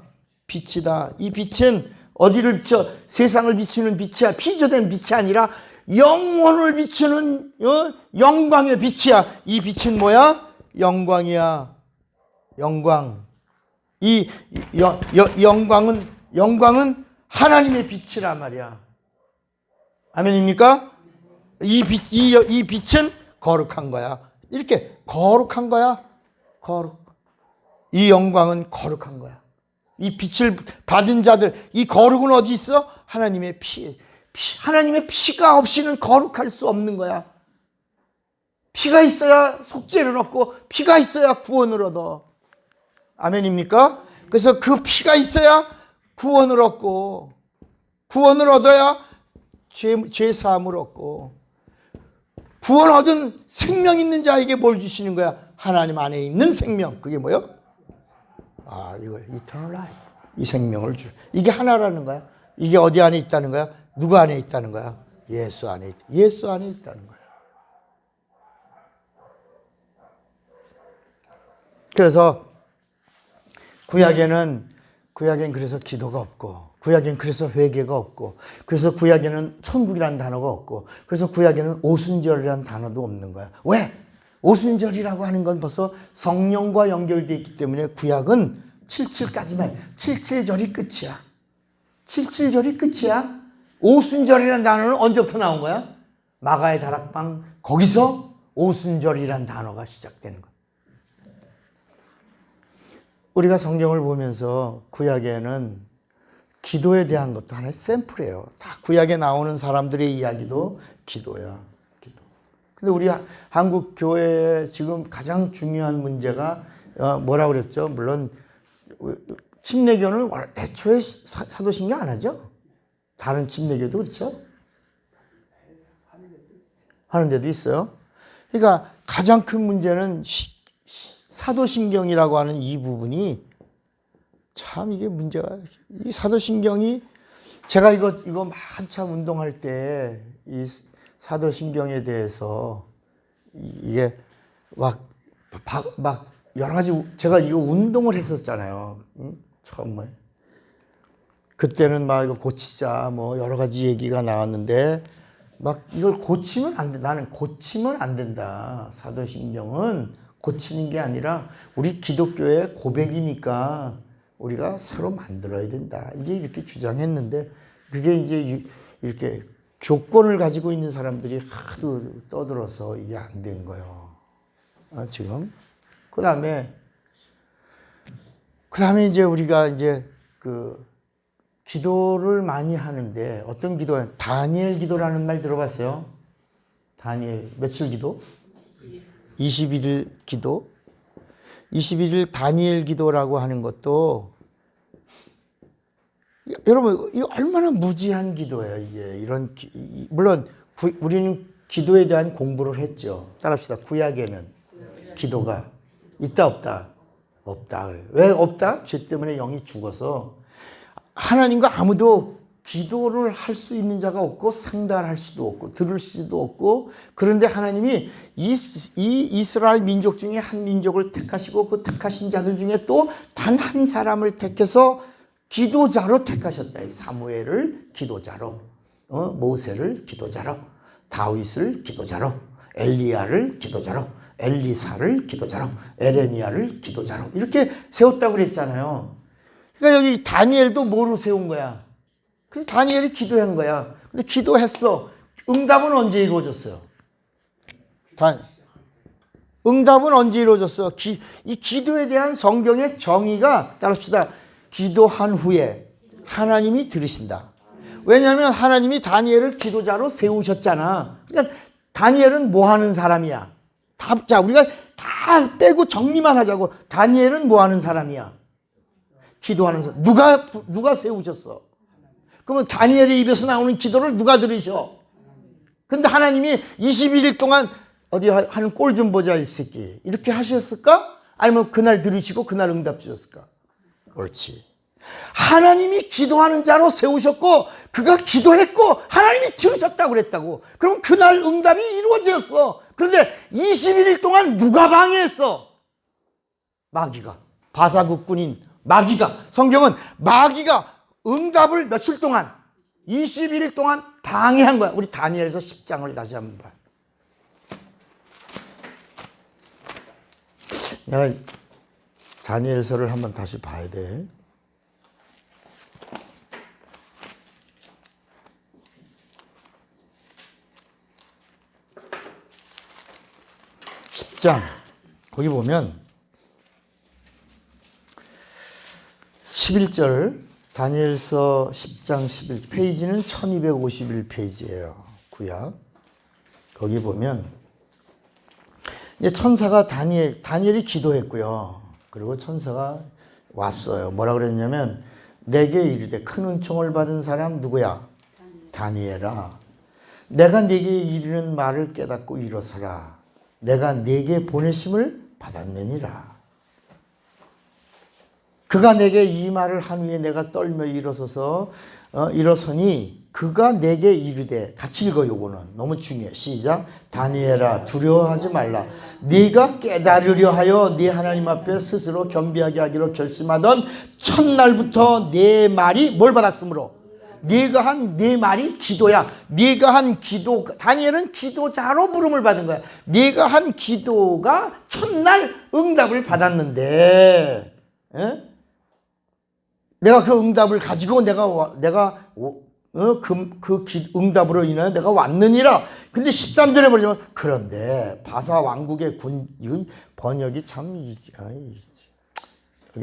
빛이다. 이 빛은 어디를 비춰? 세상을 비추는 빛이야. 피조된 빛이 아니라 영혼을 비추는 영광의 빛이야. 이 빛은 뭐야? 영광이야. 영광. 이 영광은 하나님의 빛이란 말이야. 아멘입니까? 이 빛은 거룩한 거야. 이렇게 거룩한 거야. 이 영광은 거룩한 거야. 이 빛을 받은 자들, 이 거룩은 어디 있어? 하나님의 피. 하나님의 피가 없이는 거룩할 수 없는 거야. 피가 있어야 속죄를 얻고 피가 있어야 구원을 얻어. 아멘입니까? 그래서 그 피가 있어야 구원을 얻고 구원을 얻어야 죄 사함을 얻고 구원 얻은 생명 있는 자에게 뭘 주시는 거야? 하나님 안에 있는 생명. 그게 뭐요? 이거 eternal life. 이 생명을 주. 이게 하나라는 거야. 이게 어디 안에 있다는 거야? 누구 안에 있다는 거야? 예수 안에 있다는 거야. 그래서 구약에는 그래서 기도가 없고, 구약에는 그래서 회개가 없고, 그래서 구약에는 천국이라는 단어가 없고, 그래서 구약에는 오순절이라는 단어도 없는 거야. 왜? 오순절이라고 하는 건 벌써 성령과 연결되어 있기 때문에 구약은 77까지만, 77절이 끝이야. 77절이 끝이야. 오순절이라는 단어는 언제부터 나온 거야? 마가의 다락방, 거기서 오순절이라는 단어가 시작되는 거야. 우리가 성경을 보면서 구약에는 기도에 대한 것도 하나의 샘플이에요. 다 구약에 나오는 사람들의 이야기도 기도야. 기도. 근데 우리 한국 교회의 지금 가장 중요한 문제가 뭐라고 그랬죠? 물론 침례교는 애초에 사도신경 안 하죠? 다른 침례교도 그렇죠? 하는 데도 있어요. 그러니까 가장 큰 문제는 사도신경이라고 하는 이 부분이 참 이게 문제가, 이 사도신경이 제가 이거 한참 운동할 때 이 사도신경에 대해서 이게 막 여러 가지 제가 이거 운동을 했었잖아요. 처음에. 그때는 막 이거 고치자 뭐 여러 가지 얘기가 나왔는데 막 이걸 고치면 안 돼. 나는 고치면 안 된다. 사도신경은 고치는 게 아니라 우리 기독교의 고백이니까 우리가 새로 만들어야 된다. 이제 이렇게 주장했는데 그게 이제 이렇게 교권을 가지고 있는 사람들이 하도 떠들어서 이게 안 된 거예요. 지금. 그 다음에 이제 우리가 이제 기도를 많이 하는데 어떤 기도예요? 다니엘 기도라는 말 들어봤어요? 다니엘 며칠 기도? 21일 기도. 21일 다니엘 기도라고 하는 것도 여러분 이거 얼마나 무지한 기도예요. 이게 물론 우리는 기도에 대한 공부를 했죠. 따라합시다. 구약에는 기도가 있다 없다? 없다. 왜 없다? 죄 때문에 영이 죽어서 하나님과 아무도 기도를 할 수 있는 자가 없고 상달할 수도 없고 들을 수도 없고, 그런데 하나님이 이 이스라엘 민족 중에 한 민족을 택하시고 그 택하신 자들 중에 또 단 한 사람을 택해서 기도자로 택하셨다. 사무엘을 기도자로, 모세를 기도자로, 다윗을 기도자로, 엘리야를 기도자로, 엘리사를 기도자로, 에레미야를 기도자로 이렇게 세웠다고 그랬잖아요. 그러니까 여기 다니엘도 뭐로 세운 거야? 그래서 다니엘이 기도한 거야. 근데 기도했어. 응답은 언제 이루어졌어요? 응답은 언제 이루어졌어? 이 기도에 대한 성경의 정의가, 따릅시다. 기도한 후에 하나님이 들으신다. 왜냐하면 하나님이 다니엘을 기도자로 세우셨잖아. 그러니까 다니엘은 뭐 하는 사람이야? 자, 우리가 다 빼고 정리만 하자고. 다니엘은 뭐 하는 사람이야? 기도하는 사람. 누가 세우셨어? 그러면 다니엘의 입에서 나오는 기도를 누가 들으셔? 근데 하나님이 21일 동안 어디 하는 꼴 좀 보자 이 새끼 이렇게 하셨을까? 아니면 그날 들으시고 그날 응답 주셨을까? 옳지. 하나님이 기도하는 자로 세우셨고 그가 기도했고 하나님이 들으셨다고 그랬다고. 그럼 그날 응답이 이루어졌어. 그런데 21일 동안 누가 방해했어? 마귀가. 바사국군인 마귀가. 성경은 마귀가 응답을 며칠 동안 21일 동안 방해한 거야. 우리 다니엘서 10장을 다시 한번 봐. 내가 다니엘서를 한번 다시 봐야 돼. 거기 보면 11절 다니엘서 10장 11 페이지는 1251페이지예요. 구약. 거기 보면 이제 천사가 다니엘이 기도했고요. 그리고 천사가 왔어요. 뭐라 그랬냐면 내게 이르되 큰 은총을 받은 사람 누구야? 다니엘아. 내가 네게 이르는 말을 깨닫고 일어서라. 내가 네게 보내심을 받았느니라. 그가 내게 이 말을 한 후에 내가 떨며 일어서니 그가 내게 이르되 같이 읽어. 요거는 너무 중요해. 시작. 다니엘아 두려워하지 말라. 네가 깨달으려 하여 네 하나님 앞에 스스로 겸비하게 하기로 결심하던 첫날부터 네 말이 뭘 받았으므로 네가 한 네 말이 기도야. 네가 한 기도, 다니엘은 기도자로 부름을 받은 거야. 네가 한 기도가 첫날 응답을 받았는데, 에? 내가 그 응답을 가지고 응답으로 인하여 내가 왔느니라. 근데 13절에 보자면 그런데 바사 왕국의 이 번역이 참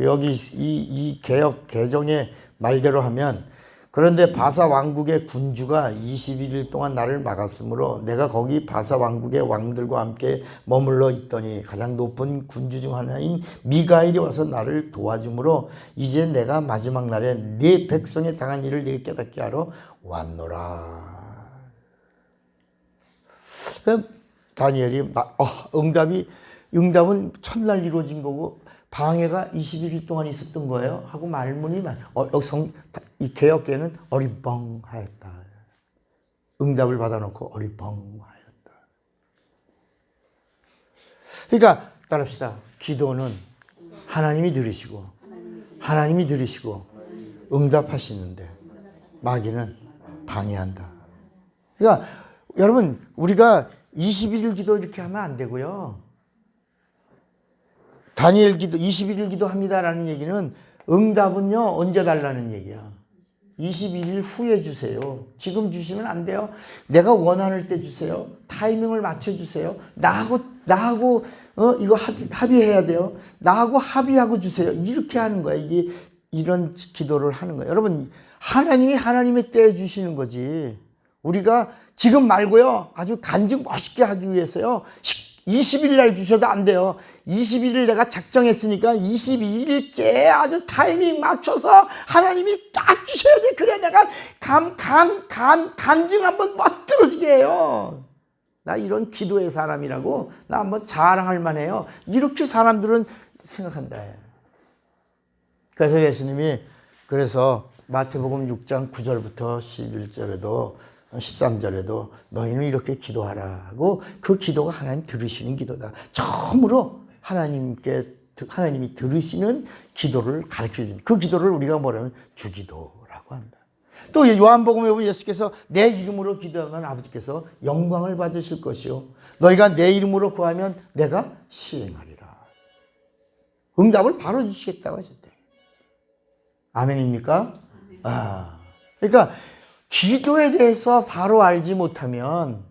여기 이 개정의 말대로 하면 그런데 바사 왕국의 군주가 21일 동안 나를 막았으므로 내가 거기 바사 왕국의 왕들과 함께 머물러 있더니 가장 높은 군주 중 하나인 미가엘이 와서 나를 도와주므로 이제 내가 마지막 날에 네 백성에 당한 일을 네게 깨닫게 하러 왔노라. 다니엘이 응답은 첫날 이루어진 거고 방해가 21일 동안 있었던 거예요. 하고 말문이 이 개혁계는 어리벙하였다. 응답을 받아놓고 어리벙하였다. 그러니까 따릅시다. 기도는 하나님이 들으시고 응답하시는데 마귀는 방해한다. 그러니까 여러분 우리가 21일 기도 이렇게 하면 안 되고요. 다니엘 기도 21일 기도합니다라는 얘기는 응답은요 언제 달라는 얘기야. 21일 후에 주세요. 지금 주시면 안 돼요. 내가 원하는 때 주세요. 타이밍을 맞춰주세요. 나하고 이거 합의해야 돼요. 나하고 합의하고 주세요. 이렇게 하는 거야. 이게 이런 기도를 하는 거예요. 여러분 하나님이 하나님의 때에 주시는 거지. 우리가 지금 말고요. 아주 간증 멋있게 하기 위해서요. 20일 날 주셔도 안 돼요. 21일 내가 작정했으니까 22일째 아주 타이밍 맞춰서 하나님이 딱 주셔야 돼. 그래 내가 간증 한번 멋들어지게 해요. 나 이런 기도의 사람이라고 나 한번 자랑할 만해요. 이렇게 사람들은 생각한다. 그래서 예수님이 그래서 마태복음 6장 9절부터 11절에도 13절에도 너희는 이렇게 기도하라 하고 그 기도가 하나님 들으시는 기도다. 처음으로 하나님이 들으시는 기도를 가르쳐주는 그 기도를 우리가 뭐라면 주기도라고 한다. 또 요한복음에 보면 예수께서 내 이름으로 기도하면 아버지께서 영광을 받으실 것이요 너희가 내 이름으로 구하면 내가 시행하리라. 응답을 바로 주시겠다고 하셨대. 아멘입니까? 그러니까 기도에 대해서 바로 알지 못하면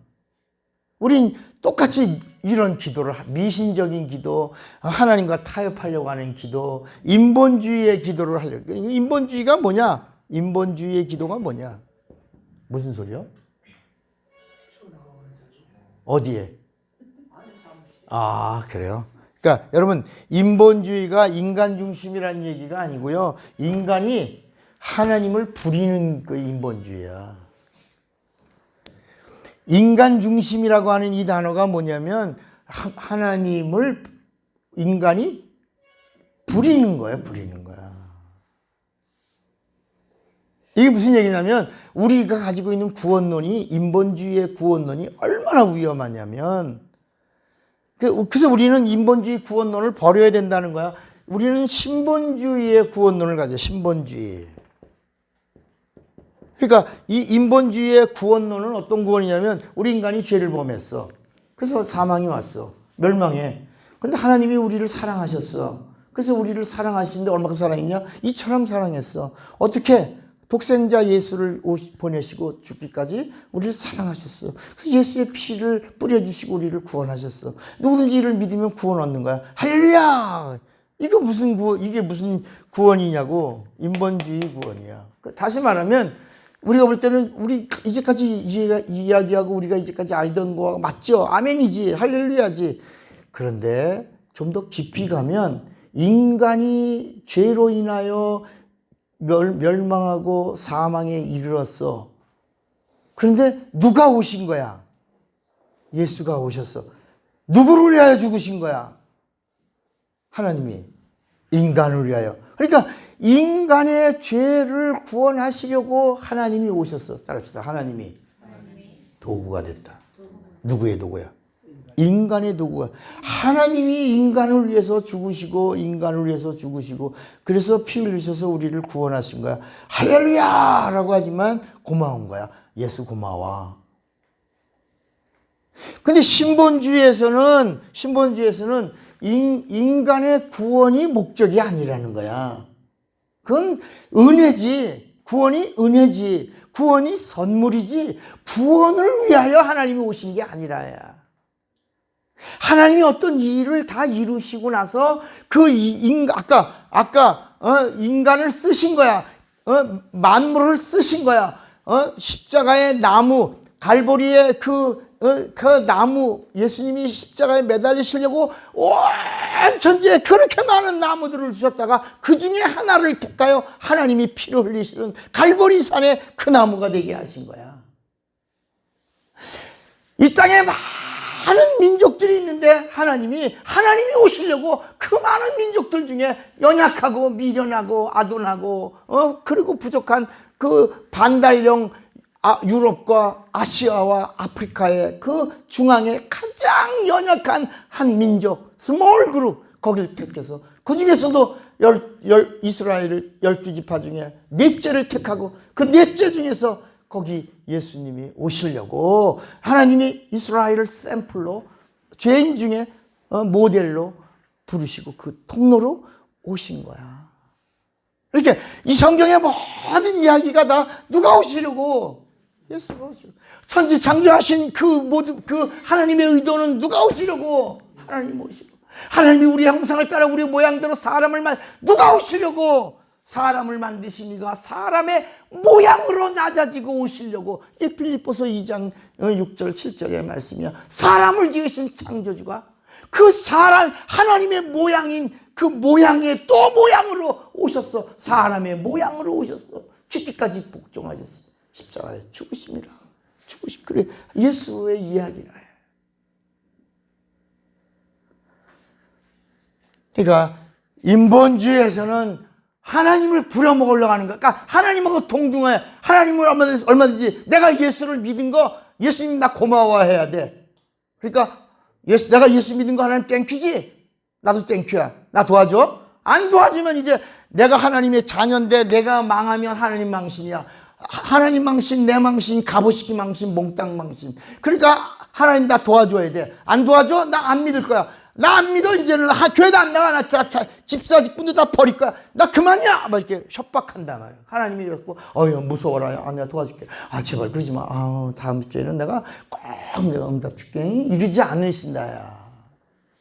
우린 똑같이 이런 기도를 미신적인 기도, 하나님과 타협하려고 하는 기도, 인본주의의 기도를 하려고. 인본주의가 뭐냐? 인본주의의 기도가 뭐냐? 무슨 소리요? 어디에? 그래요? 그러니까 여러분 인본주의가 인간 중심이라는 얘기가 아니고요. 인간이 하나님을 부리는 그 인본주의야. 인간 중심이라고 하는 이 단어가 뭐냐면 하나님을 인간이 부리는 거야, 부리는 거야. 이게 무슨 얘기냐면 우리가 가지고 있는 구원론이 인본주의의 구원론이 얼마나 위험하냐면 그래서 우리는 인본주의 구원론을 버려야 된다는 거야. 우리는 신본주의의 구원론을 가져. 신본주의. 그러니까 이 인본주의의 구원론은 어떤 구원이냐면 우리 인간이 죄를 범했어. 그래서 사망이 왔어. 멸망해. 그런데 하나님이 우리를 사랑하셨어. 그래서 우리를 사랑하시는데 얼마큼 사랑했냐? 이처럼 사랑했어. 어떻게? 독생자 예수를 보내시고 죽기까지 우리를 사랑하셨어. 그래서 예수의 피를 뿌려주시고 우리를 구원하셨어. 누구든지 이를 믿으면 구원 얻는 거야. 할렐루야! 이거 무슨 이게 무슨 구원이냐고. 인본주의 구원이야. 다시 말하면 우리가 볼 때는 우리 이제까지 이야기하고 우리가 이제까지 알던 거와 맞죠? 아멘이지, 할렐루야지. 그런데 좀 더 깊이 가면 인간이 죄로 인하여 멸망하고 사망에 이르렀어. 그런데 누가 오신 거야? 예수가 오셨어. 누구를 위하여 죽으신 거야? 하나님이 인간을 위하여. 그러니까 인간의 죄를 구원하시려고 하나님이 오셨어. 따라합시다. 하나님이 도구가 됐다. 누구의 도구야? 인간의 도구가. 하나님이 인간을 위해서 죽으시고 인간을 위해서 죽으시고 그래서 피 흘리셔서 우리를 구원하신 거야. 할렐루야! 라고 하지만 고마운 거야. 예수 고마워. 근데 신본주의에서는 인간의 구원이 목적이 아니라는 거야. 그건 은혜지. 구원이 은혜지. 구원이 선물이지. 구원을 위하여 하나님이 오신 게 아니라야. 하나님이 어떤 일을 다 이루시고 나서 그 인간을 쓰신 거야. 만물을 쓰신 거야. 십자가의 나무, 갈보리의 그 나무, 예수님이 십자가에 매달리시려고 온 천지에 그렇게 많은 나무들을 주셨다가 그 중에 하나를 택하여 하나님이 피를 흘리시는 갈보리산의 그 나무가 되게 하신 거야. 이 땅에 많은 민족들이 있는데 하나님이 오시려고 그 많은 민족들 중에 연약하고 미련하고 아둔하고 그리고 부족한 그 반달령 유럽과 아시아와 아프리카의 그 중앙에 가장 연약한 한 민족 스몰 그룹 거기를 택해서 그 중에서도 이스라엘을 12지파 중에 넷째를 택하고 그 넷째 중에서 거기 예수님이 오시려고 하나님이 이스라엘을 샘플로 죄인 중에 모델로 부르시고 그 통로로 오신 거야. 이렇게 이 성경의 모든 이야기가 다 누가 오시려고? 예수가 오시려고. 천지 창조하신 그 하나님의 의도는 누가 오시려고? 하나님 오시려고. 하나님이 우리 형상을 따라 우리 모양대로 누가 오시려고? 사람을 만드시니가 사람의 모양으로 낮아지고 오시려고. 이 빌립보서 2장 6절 7절의 말씀이야. 사람을 지으신 창조주가 그 사람 하나님의 모양인 그 모양의 또 모양으로 오셨어. 사람의 모양으로 오셨어. 죽기까지 복종하셨어. 십자가에 죽으심이라. 그래 예수의 이야기라. 그러니까 인본주의에서는 하나님을 부려먹으려고 하는 거야. 그러니까 하나님하고 동등해. 하나님을 얼마든지 내가 예수를 믿은 거 예수님 나 고마워해야 돼. 그러니까 내가 예수 믿은 거 하나님 땡큐지? 나도 땡큐야. 나 도와줘? 안 도와주면 이제 내가 하나님의 자녀인데 내가 망하면 하나님 망신이야. 하나님 망신, 내 망신, 갑오시기 망신, 몽땅 망신. 그러니까 하나님 나 도와줘야 돼. 안 도와줘? 나 안 믿을 거야. 나 안 믿어. 이제는 교회도 안 나가. 나 집사 직분도 다 버릴 거야. 나 그만이야. 막 이렇게 협박한단 말이야. 하나님이 이랬고, 무서워라. 내가 도와줄게. 제발 그러지 마. 다음 주에는 내가 응답 줄게. 이러지 않으신다야.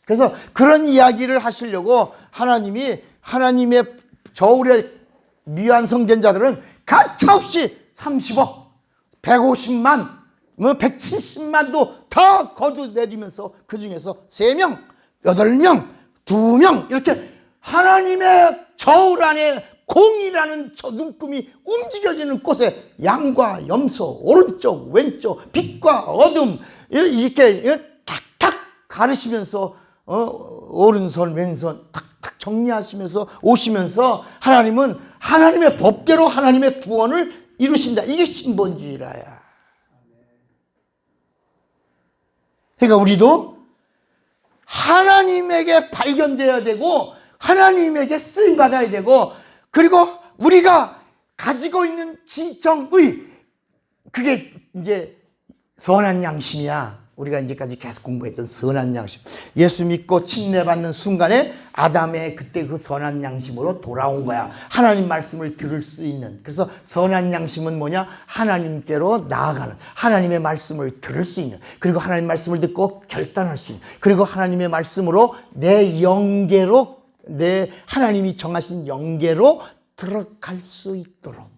그래서 그런 이야기를 하시려고 하나님의 저울에 미완성된 자들은 가차없이 30억, 150만, 170만도 다 거두내리면서 그 중에서 3명, 8명, 2명 이렇게 하나님의 저울 안에 공이라는 저 눈금이 움직여지는 곳에 양과 염소, 오른쪽, 왼쪽, 빛과 어둠 이렇게 탁탁 가르시면서 오른손, 왼손 탁탁 정리하시면서 오시면서 하나님은 하나님의 법대로 하나님의 구원을 이루신다. 이게 신본주의라야. 그러니까 우리도 하나님에게 발견되어야 되고 하나님에게 쓰임받아야 되고 그리고 우리가 가지고 있는 지정의 그게 이제 선한 양심이야. 우리가 이제까지 계속 공부했던 선한 양심. 예수 믿고 침례받는 순간에 아담의 그때 그 선한 양심으로 돌아온 거야. 하나님 말씀을 들을 수 있는. 그래서 선한 양심은 뭐냐? 하나님께로 나아가는. 하나님의 말씀을 들을 수 있는. 그리고 하나님 말씀을 듣고 결단할 수 있는. 그리고 하나님의 말씀으로 내 영계로 내 하나님이 정하신 영계로 들어갈 수 있도록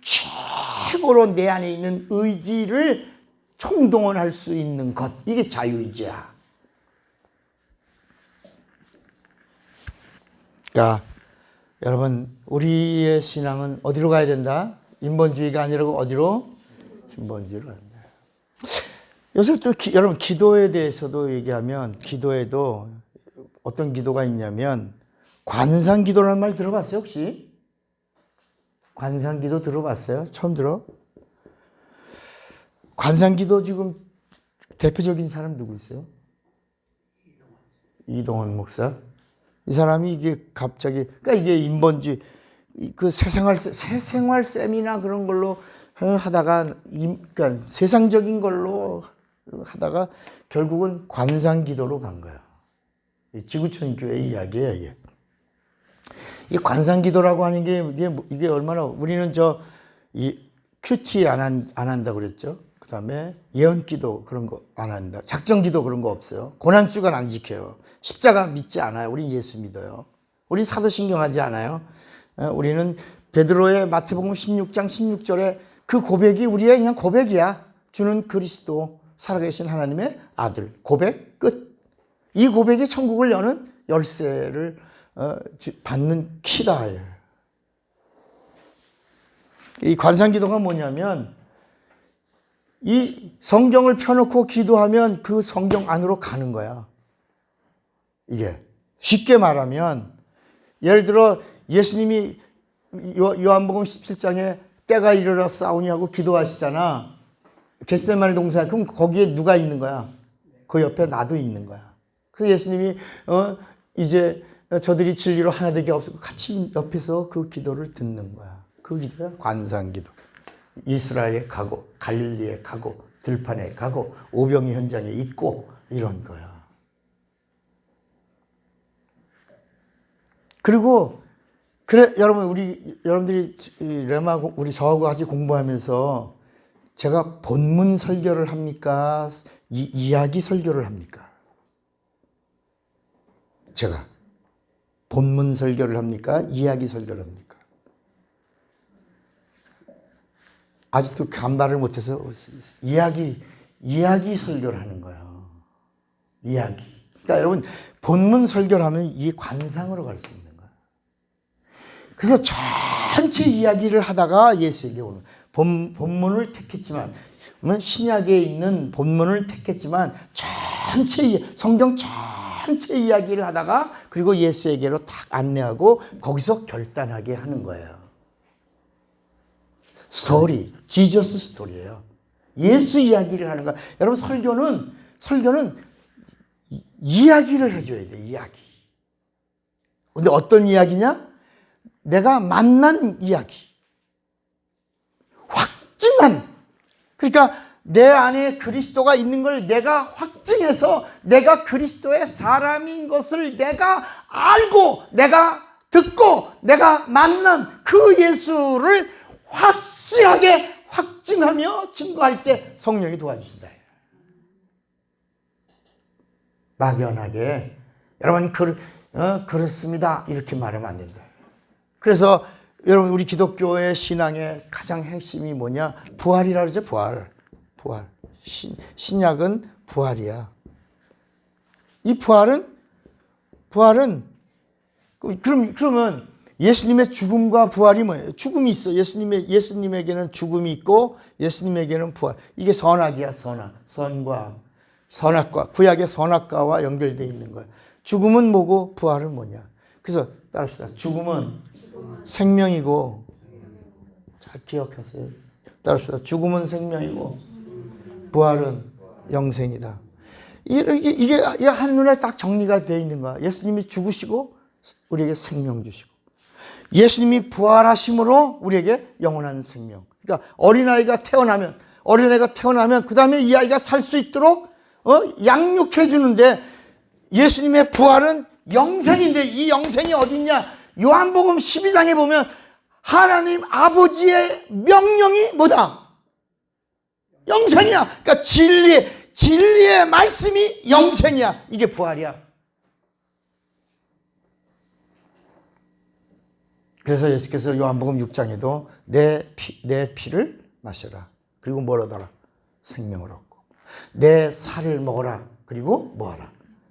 최고로 내 안에 있는 의지를 총동원할 수 있는 것, 이게 자유의지야. 그러니까 여러분, 우리의 신앙은 어디로 가야 된다? 인본주의가 아니라고 어디로? 신본주의로 간다. 요새 또 여러분, 기도에 대해서도 얘기하면, 기도에도 어떤 기도가 있냐면 관상기도라는 말 들어봤어요 혹시? 관상기도 들어봤어요? 처음 들어? 관상기도 지금 대표적인 사람 누구 있어요? 이동원 목사. 이 사람이 이게 갑자기, 그러니까 이게 인본주의, 그 새생활 세미나 그런 걸로 하다가, 그러니까 세상적인 걸로 하다가 결국은 관상기도로 간 거야. 지구촌 교회 이야기예요, 이게. 이 관상기도라고 하는 게 이게 얼마나, 우리는 이 큐티 안 한다고 그랬죠. 그 다음에 예언기도 그런 거 안 한다. 작정기도 그런 거 없어요. 고난주간 안 지켜요. 십자가 믿지 않아요. 우린 예수 믿어요. 우린 사도신경하지 않아요. 우리는 베드로의 마태복음 16장 16절에 그 고백이 우리의 그냥 고백이야. 주는 그리스도, 살아계신 하나님의 아들. 고백 끝. 이 고백이 천국을 여는 열쇠를 받는 키다. 이 관상기도가 뭐냐면, 이 성경을 펴놓고 기도하면 그 성경 안으로 가는 거야. 이게 쉽게 말하면, 예를 들어 예수님이 요한복음 17장에 때가 이르러 싸우니 하고 기도하시잖아. 겟세마네 동산. 그럼 거기에 누가 있는 거야? 그 옆에 나도 있는 거야. 그래서 예수님이 이제 저들이 진리로 하나 되게 없고 같이 옆에서 그 기도를 듣는 거야. 그 기도가 관상기도. 이스라엘에 가고 갈릴리에 가고 들판에 가고 오병이 현장에 있고 이런 거야. 그리고 그래 여러분, 여러분들이 레마 우리 저하고 같이 공부하면서 제가 본문 설교를 합니까? 이야기 설교를 합니까? 제가 본문 설교를 합니까? 이야기 설교를 합니까? 아직도 간발을 못해서 이야기 설교를 하는 거예요. 이야기. 그러니까 여러분, 본문 설교를 하면 이 관상으로 갈 수 있는 거예요. 그래서 전체 이야기를 하다가 예수에게 오는, 본문을 택했지만, 신약에 있는 본문을 택했지만 성경 전체 이야기를 하다가 그리고 예수에게로 딱 안내하고 거기서 결단하게 하는 거예요. 스토리, 지저스 스토리예요. 예수 이야기를 하는 거야. 여러분, 설교는 이야기를 해줘야 돼, 이야기. 근데 어떤 이야기냐? 내가 만난 이야기. 확증한. 그러니까 내 안에 그리스도가 있는 걸 내가 확증해서 내가 그리스도의 사람인 것을 내가 알고, 내가 듣고, 내가 만난 그 예수를 확실하게 확증하며 증거할 때 성령이 도와주신다. 막연하게 여러분 그렇습니다 이렇게 말하면 안 된다. 그래서 여러분, 우리 기독교의 신앙의 가장 핵심이 뭐냐? 부활이라 그러죠. 부활. 신약은 부활이야. 이 부활은 그러면 예수님의 죽음과 부활이 뭐예요? 죽음이 있어. 예수님에게는 죽음이 있고 예수님에게는 부활. 이게 선악이야, 선악. 선악과, 구약의 선악과와 연결되어 있는 거야. 죽음은 뭐고 부활은 뭐냐? 그래서 따라합시다. 죽음은 생명이고, 잘 기억하세요. 따라합시다. 죽음은 생명이고 부활은 영생이다. 이게 한눈에 딱 정리가 되어 있는 거야. 예수님이 죽으시고 우리에게 생명 주시고, 예수님이 부활하심으로 우리에게 영원한 생명. 그러니까 어린아이가 태어나면 그 다음에 이 아이가 살 수 있도록 양육해 주는데, 예수님의 부활은 영생인데, 이 영생이 어디 있냐? 요한복음 12장에 보면 하나님 아버지의 명령이 뭐다? 영생이야. 그러니까 진리의 말씀이 영생이야. 이게 부활이야. 그래서 예수께서 요한복음 6장에도 내 피를 마셔라. 그리고 뭘 얻어라? 생명을 얻고. 내 살을 먹어라. 그리고 뭐하라?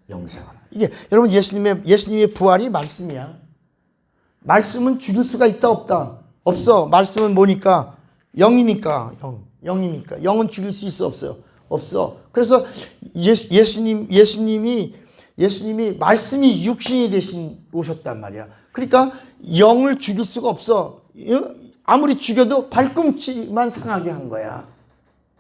영생하라. 이게 여러분 예수님의 부활이 말씀이야. 말씀은 죽일 수가 있다 없다? 없어. 말씀은 뭐니까? 영이니까. 영이니까. 영은 죽일 수 있어 없어요? 없어. 그래서 예수님이 말씀이 육신이 되신 오셨단 말이야. 그러니까 영을 죽일 수가 없어. 아무리 죽여도 발꿈치만 상하게 한 거야.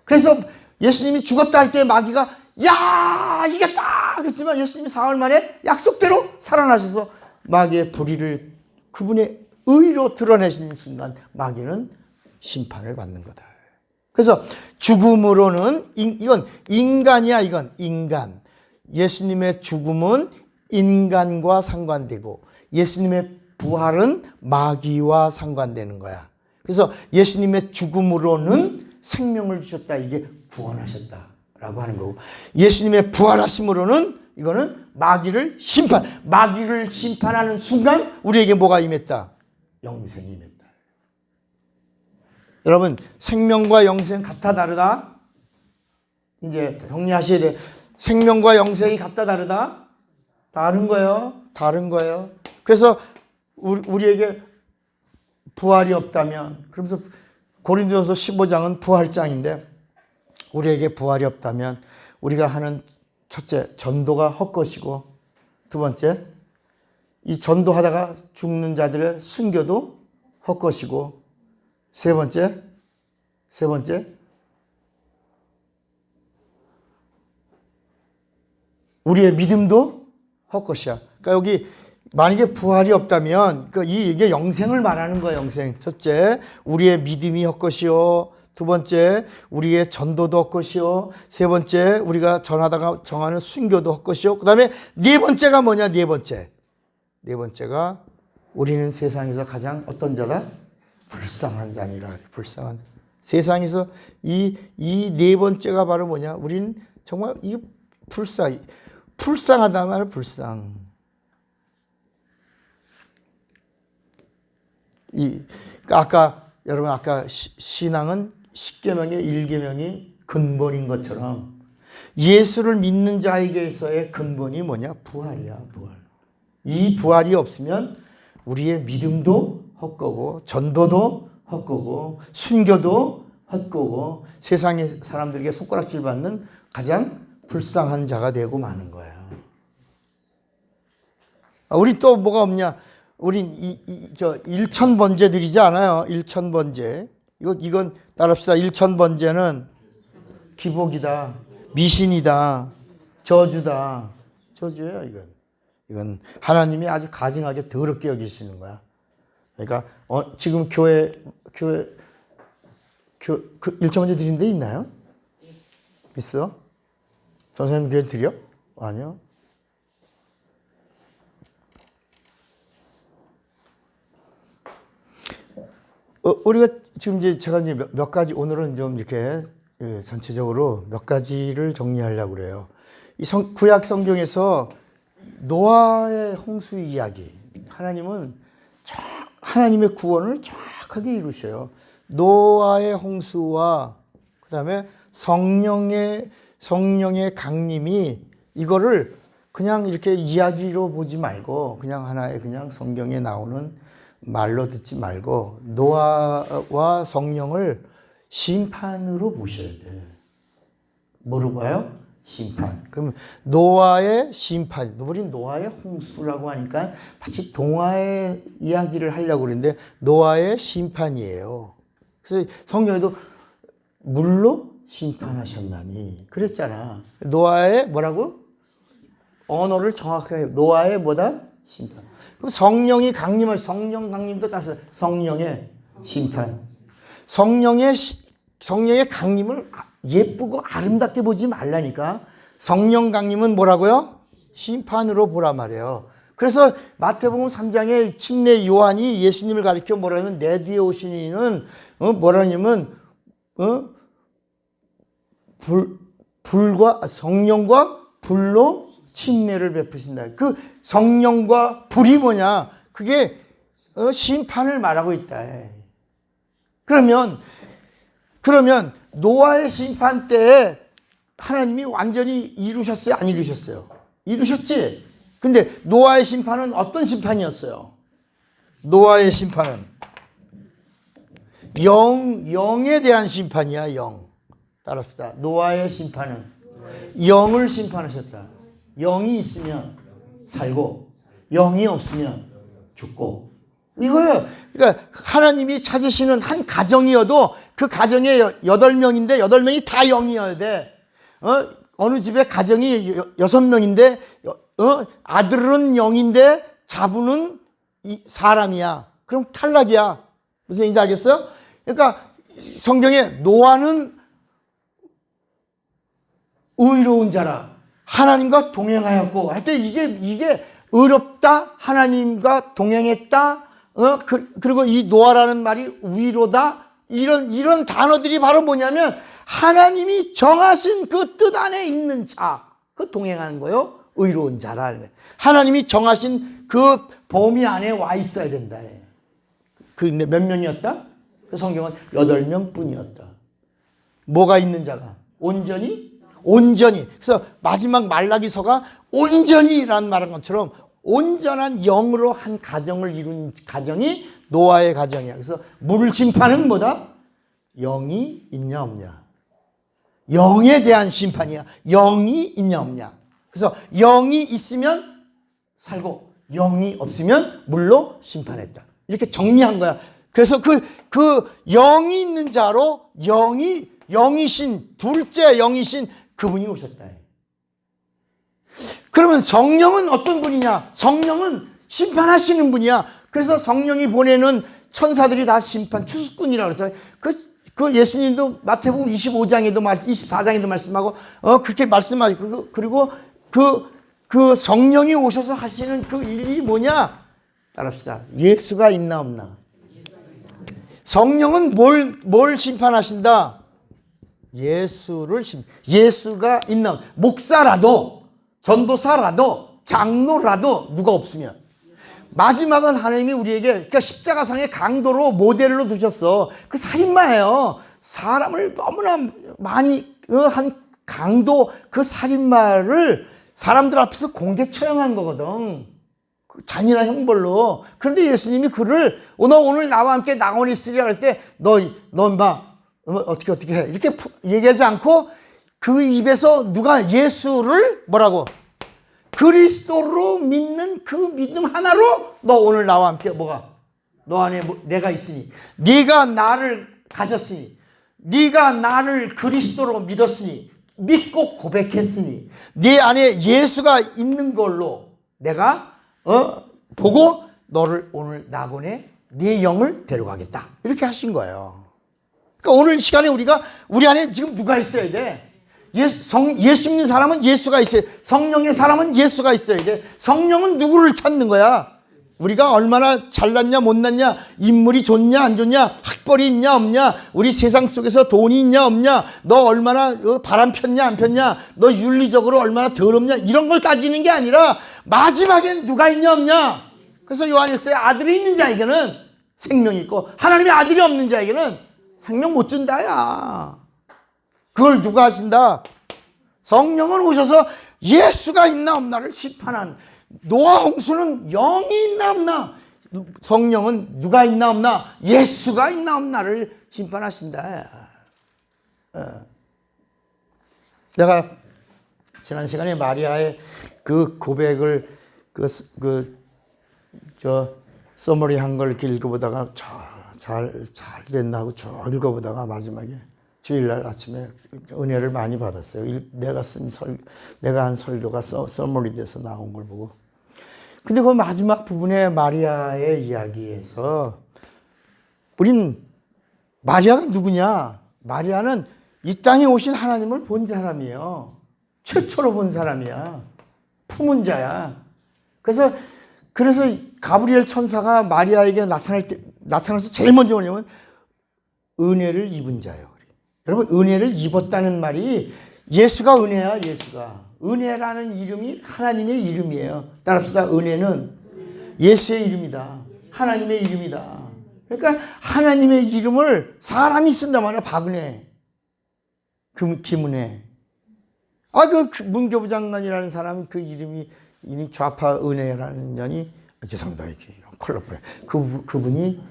그래서 예수님이 죽었다 할 때 마귀가 야 이겼다 그랬지만 예수님이 사흘 만에 약속대로 살아나셔서 마귀의 불의를 그분의 의로 드러내시는 순간 마귀는 심판을 받는 거다. 그래서 죽음으로는 이건 인간이야. 이건 인간. 예수님의 죽음은 인간과 상관되고 예수님의 부활은 마귀와 상관되는 거야. 그래서 예수님의 죽음으로는 생명을 주셨다. 이게 구원하셨다라고 하는 거고 예수님의 부활하심으로는 이거는 마귀를 심판하는 순간 우리에게 뭐가 임했다? 영생이 임했다. 여러분 생명과 영생 같다 다르다? 이제 정리하셔야 돼. 생명과 영생이 같다 다르다? 다른 거예요. 다른 거예요. 그래서 우리에게 부활이 없다면 그러면서 고린도전서 15장은 부활장인데 우리에게 부활이 없다면 우리가 하는 첫째 전도가 헛것이고 두 번째 이 전도하다가 죽는 자들의 순교도 헛것이고 세 번째 우리의 믿음도 헛것이야. 그러니까 여기 만약에 부활이 없다면 이게 영생을 말하는 거야. 영생. 첫째, 우리의 믿음이 헛것이요. 두 번째, 우리의 전도도 헛것이요. 세 번째, 우리가 전하다가 정하는 순교도 헛것이요. 그 다음에 네 번째가 뭐냐? 네 번째가 우리는 세상에서 가장 어떤 자다? 불쌍한 자니라. 불쌍한. 세상에서 이 네 번째가 바로 뭐냐? 우리는 정말 이 불쌍하다 말은 불쌍. 여러분 아까 신앙은 10계명의 1계명이 근본인 것처럼 예수를 믿는 자에게서의 근본이 뭐냐? 부활이야, 부활. 이 부활이 없으면 우리의 믿음도 헛거고 전도도 헛거고 순교도 헛거고 세상의 사람들에게 손가락질 받는 가장 불쌍한 자가 되고 마는 거예요. 우리 또 뭐가 없냐? 우린 일천번제드리지 않아요. 일천번제. 이건 따라합시다. 일천번제는 기복이다. 미신이다. 저주다. 저주예요, 이건 하나님이 아주 가증하게 더럽게 여기시는 거야. 그러니까 지금 교회 그 일천번제 드리는 데 있나요? 있어? 전사님 교회 드려? 아니요. 우리가 지금 제가 몇 가지 오늘은 좀 이렇게 전체적으로 몇 가지를 정리하려고 그래요. 이 구약 성경에서 노아의 홍수 이야기, 하나님의 구원을 정확하게 이루셔요. 노아의 홍수와 그다음에 성령의 강림이 이거를 그냥 이렇게 이야기로 보지 말고 그냥 하나의 그냥 성경에 나오는 말로 듣지 말고 노아와 성령을 심판으로 보셔야 돼. 뭐로 봐요? 심판. 그럼 노아의 심판. 우린 노아의 홍수라고 하니까 마치 동화의 이야기를 하려고 그러는데 노아의 심판이에요. 그래서 성경에도 물로 심판하셨나니 그랬잖아. 노아의 뭐라고? 언어를 정확하게 노아의 뭐다? 심판. 그럼 성령 강림도 따라서 성령의 심판. 성령의 강림을 예쁘고 아름답게 보지 말라니까. 성령 강림은 뭐라고요? 심판으로 보라 말이에요. 그래서 마태복음 3장에 침례 요한이 예수님을 가리켜 뭐라냐면 내 뒤에 오신 이는 뭐라냐면 성령과 불로 침례를 베푸신다. 그 성령과 불이 뭐냐? 그게 심판을 말하고 있다. 그러면 노아의 심판 때에 하나님이 완전히 이루셨어요? 안 이루셨어요? 이루셨지? 근데 노아의 심판은 어떤 심판이었어요? 노아의 심판은 영에 대한 심판이야. 영. 따라합시다. 노아의 심판은 영을 심판하셨다. 영이 있으면 살고 영이 없으면 죽고. 이거예요. 그러니까 하나님이 찾으시는 한 가정이어도 그 가정에 8명인데 8명이 다 영이어야 돼. 어느 집에 가정이 6명인데 아들은 영인데 자부는 사람이야. 그럼 탈락이야. 무슨 얘기인지 알겠어요? 그러니까 성경에 노아는 의로운 자라 하나님과 동행하였고 할 때 이게 의롭다, 하나님과 동행했다, 그리고 이 노아라는 말이 위로다, 이런 단어들이 바로 뭐냐면 하나님이 정하신 그 뜻 안에 있는 자, 그 동행하는 거요. 의로운 자라. 하나님이 정하신 그 범위 안에 와 있어야 된다. 근데 몇 명이었다? 그 성경은 8명 뿐이었다. 뭐가 있는 자가? 온전히. 그래서 마지막 말라기서가 온전히라는 말한 것처럼 온전한 영으로 한 가정을 이룬 가정이 노아의 가정이야. 그래서 물 심판은 뭐다? 영이 있냐 없냐. 영에 대한 심판이야. 영이 있냐 없냐. 그래서 영이 있으면 살고 영이 없으면 물로 심판했다. 이렇게 정리한 거야. 그래서 그 영이 있는 자로 영이신 둘째 영이신 그분이 오셨다. 그러면 성령은 어떤 분이냐? 성령은 심판하시는 분이야. 그래서 성령이 보내는 천사들이 다 심판 추수꾼이라고 그랬어요. 그 예수님도 마태복음 25장에도 24장에도 말씀하고 그렇게 말씀하시고 그리고 그 성령이 오셔서 하시는 그 일이 뭐냐? 따라합시다. 예수가 있나 없나? 성령은 뭘 심판하신다? 예수가 있나? 목사라도 전도사라도 장로라도 누가 없으면 마지막은 하나님이 우리에게 그러니까 십자가상의 강도로 모델로 두셨어. 그 살인마예요. 사람을 너무나 많이 한 강도 그 살인마를 사람들 앞에서 공개 처형한 거거든. 그 잔인한 형벌로. 그런데 예수님이 그를 너 오늘 나와 함께 낙원에 있으리라 할 때 너 인마 어떻게 해 이렇게 얘기하지 않고 그 입에서 누가 예수를 뭐라고 그리스도로 믿는 그 믿음 하나로 너 오늘 나와 함께 뭐가 너 안에 내가 있으니 네가 나를 가졌으니 네가 나를 그리스도로 믿었으니 믿고 고백했으니 네 안에 예수가 있는 걸로 내가 보고 너를 오늘 낙원에 네 영을 데려가겠다 이렇게 하신 거예요. 그러니까 오늘 시간에 우리 안에 지금 누가 있어야 돼? 예수 믿는 사람은 예수가 있어야 돼. 성령의 사람은 예수가 있어야 돼. 성령은 누구를 찾는 거야? 우리가 얼마나 잘났냐 못났냐, 인물이 좋냐 안 좋냐, 학벌이 있냐 없냐, 우리 세상 속에서 돈이 있냐 없냐, 너 얼마나 바람 폈냐 안 폈냐, 너 윤리적으로 얼마나 더럽냐 이런 걸 따지는 게 아니라 마지막엔 누가 있냐 없냐. 그래서 요한일서에 아들이 있는 자에게는 생명이 있고 하나님의 아들이 없는 자에게는 생명 못 준다야. 그걸 누가 하신다? 성령은 오셔서 예수가 있나 없나를 심판한. 노아 홍수는 영이 있나 없나, 성령은 누가 있나 없나, 예수가 있나 없나를 심판하신다. 내가 지난 시간에 마리아의 그 고백을 서머리 한 걸 이렇게 읽어보다가 잘 됐나 하고 쭉 읽어보다가 마지막에 주일날 아침에 은혜를 많이 받았어요. 내가 한 설교가 서머리 돼서 나온 걸 보고. 근데 그 마지막 부분에 마리아의 이야기에서 우린 마리아가 누구냐? 마리아는 이 땅에 오신 하나님을 본 사람이에요. 최초로 본 사람이야. 품은 자야. 그래서 가브리엘 천사가 마리아에게 나타나서 제일 먼저 뭐냐면 은혜를 입은 자예요. 여러분, 은혜를 입었다는 말이 예수가 은혜야. 예수가 은혜라는 이름이 하나님의 이름이에요. 따라합시다. 은혜는 예수의 이름이다. 하나님의 이름이다. 그러니까 하나님의 이름을 사람이 쓴단 말이야. 박은혜, 김은혜. 그 문교부 장관이라는 사람 그 이름이 좌파 은혜라는 년이 죄송합니다. 이렇게 콜라보레. 그분이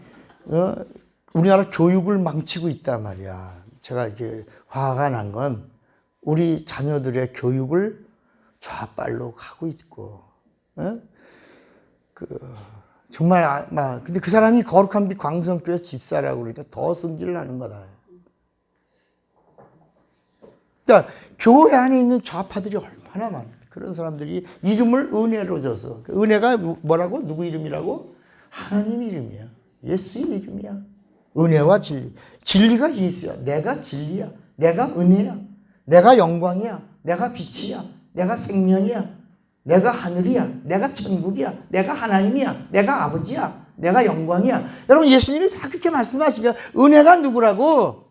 우리나라 교육을 망치고 있단 말이야. 제가 이렇게 화가 난 건 우리 자녀들의 교육을 좌빨로 가고 있고, 정말 근데 그 사람이 거룩한 빛 광성교회 집사라고 그러니까 더 승질 나는 거다. 그러니까 교회 안에 있는 좌파들이 얼마나 많아. 그런 사람들이 이름을 은혜로 줘서. 은혜가 뭐라고? 누구 이름이라고? 하나님 이름이야. 예수의 이름이야. 은혜와 진리. 진리가 예수야. 내가 진리야. 내가 은혜야. 내가 영광이야. 내가 빛이야. 내가 생명이야. 내가 하늘이야. 내가 천국이야. 내가 하나님이야. 내가 아버지야. 내가 영광이야. 여러분 예수님이 다 그렇게 말씀하시면 은혜가 누구라고?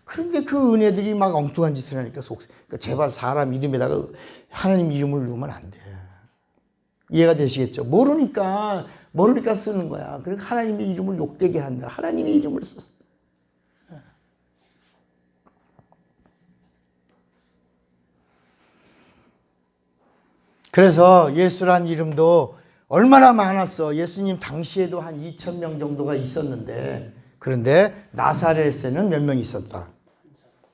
그런데 그 은혜들이 막 엉뚱한 짓을 하니까 그러니까 제발 사람 이름에다가 하나님 이름을 넣으면 안 돼. 이해가 되시겠죠? 모르니까 쓰는 거야. 그러니까 하나님의 이름을 욕되게 한다. 하나님의 이름을 썼어. 그래서 예수란 이름도 얼마나 많았어. 예수님 당시에도 한 2,000명 정도가 있었는데, 그런데 나사렛에는 몇 명 있었다?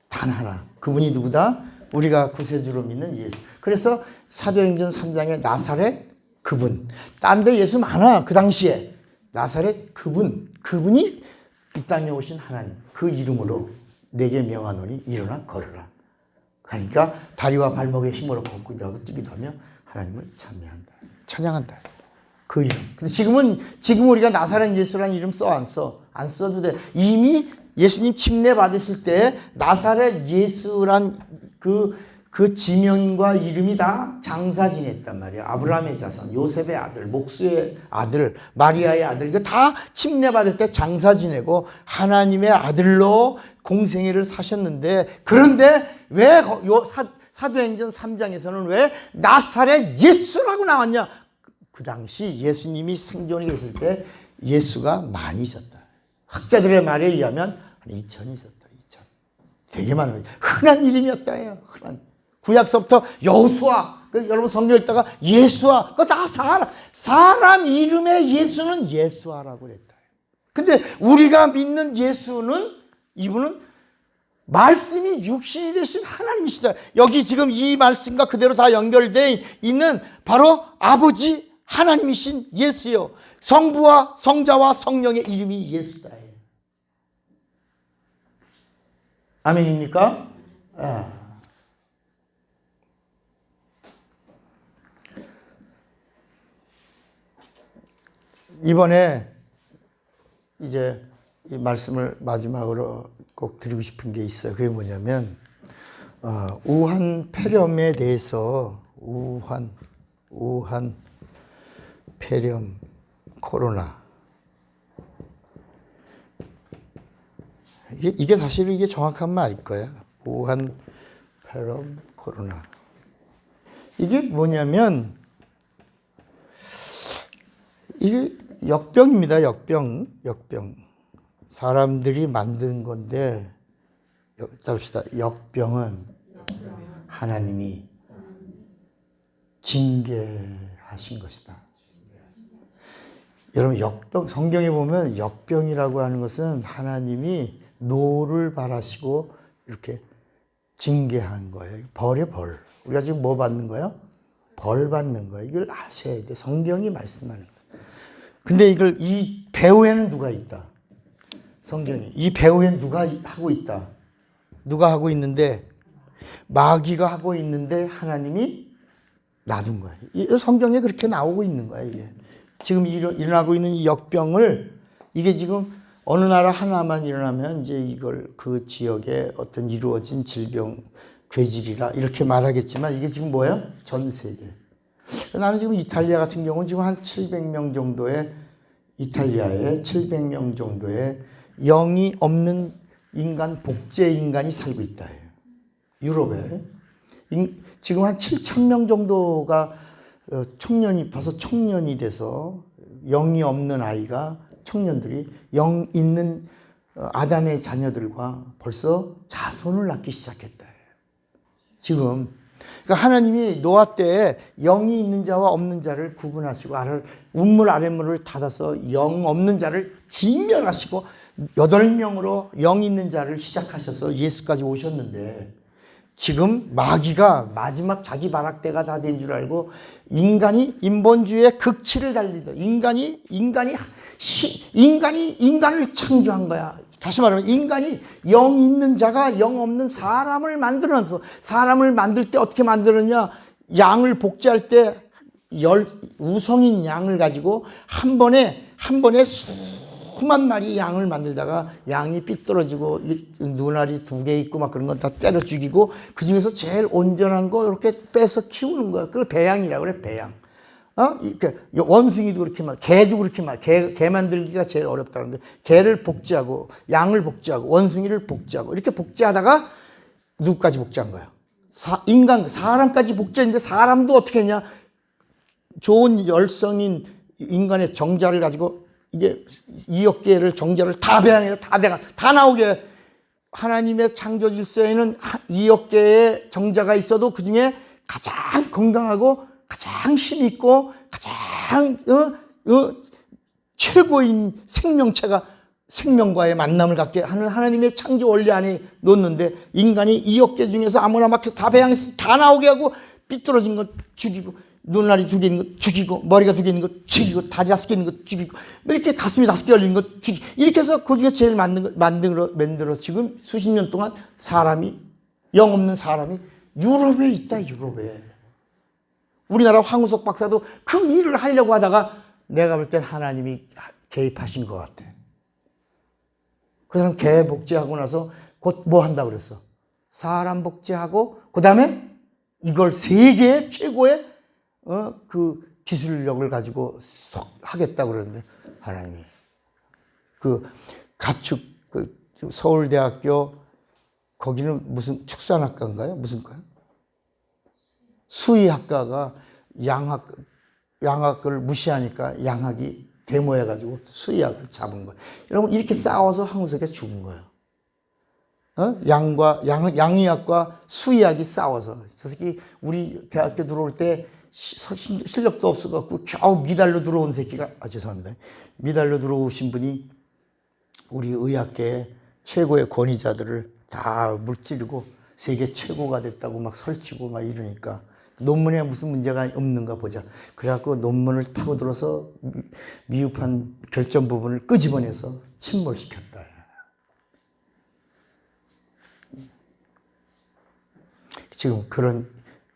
단 하나. 그분이 누구다? 우리가 구세주로 믿는 예수. 그래서 사도행전 3장에 나사렛 그분. 딴 데 예수 많아. 그 당시에. 나사렛 그분이 이 땅에 오신 하나님. 그 이름으로 내게 명하노니 일어나 걸으라. 그러니까 다리와 발목에 힘으로 걷기도 하고 뛰기도 하며 하나님을 찬양한다. 그 이름. 근데 지금 우리가 나사렛 예수라는 이름 써 안 써? 안 써도 돼. 이미 예수님 침례 받으실 때 나사렛 예수란 그 지명과 이름이 다 장사 지냈단 말이야. 아브라함의 자손, 요셉의 아들, 목수의 아들, 마리아의 아들, 이거 다 침례 받을 때 장사 지내고 하나님의 아들로 공생애를 사셨는데, 그런데 왜 사도행전 3장에서는 왜 나사렛 예수라고 나왔냐? 그 당시 예수님이 생존이 계실 때 예수가 많이 있었다. 학자들의 말에 의하면 한 2,000이 있었다. 2,000. 되게 많은, 흔한 이름이었다. 흔한. 구약서부터 여호수아, 여러분 성경 읽다가 예수아, 그거 다 사람 이름의 예수는 예수아라고 그랬다. 근데 우리가 믿는 예수는, 이분은 말씀이 육신이 되신 하나님이시다. 여기 지금 이 말씀과 그대로 다 연결되어 있는 바로 아버지 하나님이신 예수요. 성부와 성자와 성령의 이름이 예수다. 아멘입니까? 이번에 이제 이 말씀을 마지막으로 꼭 드리고 싶은 게 있어요. 그게 뭐냐면 우한 폐렴에 대해서 우한 폐렴 코로나, 이게 사실 이게 정확한 말일 거야. 우한 폐렴 코로나. 이게 뭐냐면 이게 역병입니다. 역병. 사람들이 만든 건데, 잡시다. 역병은 하나님이 징계하신 것이다. 여러분, 역병, 성경에 보면 역병이라고 하는 것은 하나님이 노를 바라시고 이렇게 징계한 거예요. 벌의 벌. 우리가 지금 뭐 받는 거예요? 벌 받는 거예요. 이걸 아셔야 돼. 성경이 말씀하는 거예요. 근데 이 배후에는 누가 있다? 성경이. 이 배후에는 누가 하고 있다? 누가 하고 있는데? 마귀가 하고 있는데 하나님이 놔둔 거예요. 이 성경에 그렇게 나오고 있는 거예요, 이게. 지금 일어나고 있는 이 역병을, 이게 지금 어느 나라 하나만 일어나면 이제 이걸 그 지역에 어떤 이루어진 질병, 괴질이라 이렇게 말하겠지만, 이게 지금 뭐예요? 전 세계. 나는 지금 이탈리아 같은 경우는 지금 한 700명 정도의, 이탈리아에 700명 정도의 영이 없는 인간, 복제 인간이 살고 있다. 유럽에. 지금 한 7,000명 정도가 벌써 청년이 돼서 영이 없는 아이가 청년들이 영 있는 아담의 자녀들과 벌써 자손을 낳기 시작했다. 지금 그러니까 하나님이 노아 때에 영이 있는 자와 없는 자를 구분하시고 우물 아랫물을 닫아서 영 없는 자를 진멸하시고 8명으로 영 있는 자를 시작하셔서 예수까지 오셨는데 지금 마귀가 마지막 자기 발악대가 다 된 줄 알고 인간이 인본주의의 극치를 달리다 인간을 창조한 거야. 다시 말하면 인간이 영 있는 자가 영 없는 사람을 만들어서 사람을 만들 때 어떻게 만들었냐? 양을 복제할 때 우성인 양을 가지고 한 번에 수만 마리 양을 만들다가 양이 삐뚤어지고 눈알이 2개 있고 막 그런 건 다 때려 죽이고 그 중에서 제일 온전한 거 이렇게 빼서 키우는 거야. 그걸 배양이라고 그래, 배양. 원숭이도 그렇게 말, 개도 그렇게 말, 개 만들기가 제일 어렵다 그러는데 개를 복제하고 양을 복제하고 원숭이를 복제하고 이렇게 복제하다가 누구까지 복제한 거야? 사람까지 복제했는데 사람도 어떻게 했냐? 좋은 열성인 인간의 정자를 가지고 이게 2억 개를 정자를 다 배양해서 다 나오게 하나님의 창조 질서에는 2억 개의 정자가 있어도 그 중에 가장 건강하고 가장 힘 있고 가장 최고인 생명체가 생명과의 만남을 갖게 하는 하나님의 창조 원리 안에 놓는데 인간이 2억 개 중에서 아무나 막 다 배양해서 다 나오게 하고 삐뚤어진 것 죽이고 눈알이 2개 있는 것 죽이고 머리가 2개 있는 것 죽이고 다리 5개 있는 것 죽이고 이렇게 가슴이 5개 열린 것 죽이고 이렇게 해서 그 중에 제일 만들어 지금 수십 년 동안 영 없는 사람이 유럽에 있다. 유럽에. 우리나라 황우석 박사도 그 일을 하려고 하다가 내가 볼 땐 하나님이 개입하신 것 같아. 그 사람 개 복제하고 나서 곧 뭐 한다고 그랬어? 사람 복제하고 그 다음에 이걸 세계의 최고의 그 기술력을 가지고 하겠다고 그러는데 하나님이 그 가축 서울대학교 거기는 무슨 축산학과인가요? 무슨 과요? 수의학과가 양학을 무시하니까 양학이 데모해가지고 수의학을 잡은 거예요. 여러분 이렇게 싸워서 황우석이 죽은 거예요. 양의학과 수의학이 싸워서 저 새끼 우리 대학교 들어올 때 실력도 없어갖고 겨우 미달로 들어온 새끼가 죄송합니다. 미달로 들어오신 분이 우리 의학계의 최고의 권위자들을 다 물찌르고 세계 최고가 됐다고 막 설치고 막 이러니까 논문에 무슨 문제가 없는가 보자. 그래갖고 논문을 파고들어서 미흡한 결점 부분을 끄집어내서 침몰시켰다. 지금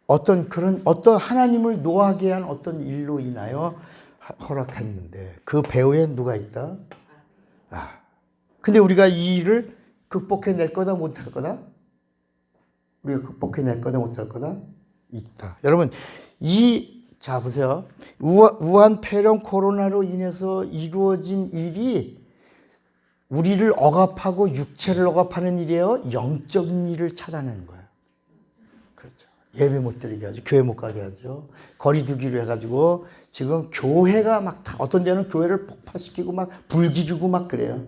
어떤 하나님을 노하게 한 어떤 일로 인하여 허락했는데 그 배후에 누가 있다? 근데 우리가 이 일을 극복해낼 거다 못할 거다? 우리가 극복해낼 거다 못할 거다? 있다. 여러분 자 보세요. 우한 폐렴 코로나로 인해서 이루어진 일이 우리를 억압하고 육체를 억압하는 일이에요? 영적인 일을 차단하는 거예요. 그렇죠. 예배 못 드리게 하죠. 교회 못 가게 하죠. 거리 두기로 해가지고 지금 교회가 막 어떤 데는 교회를 폭파시키고 막 불기르고 막 그래요.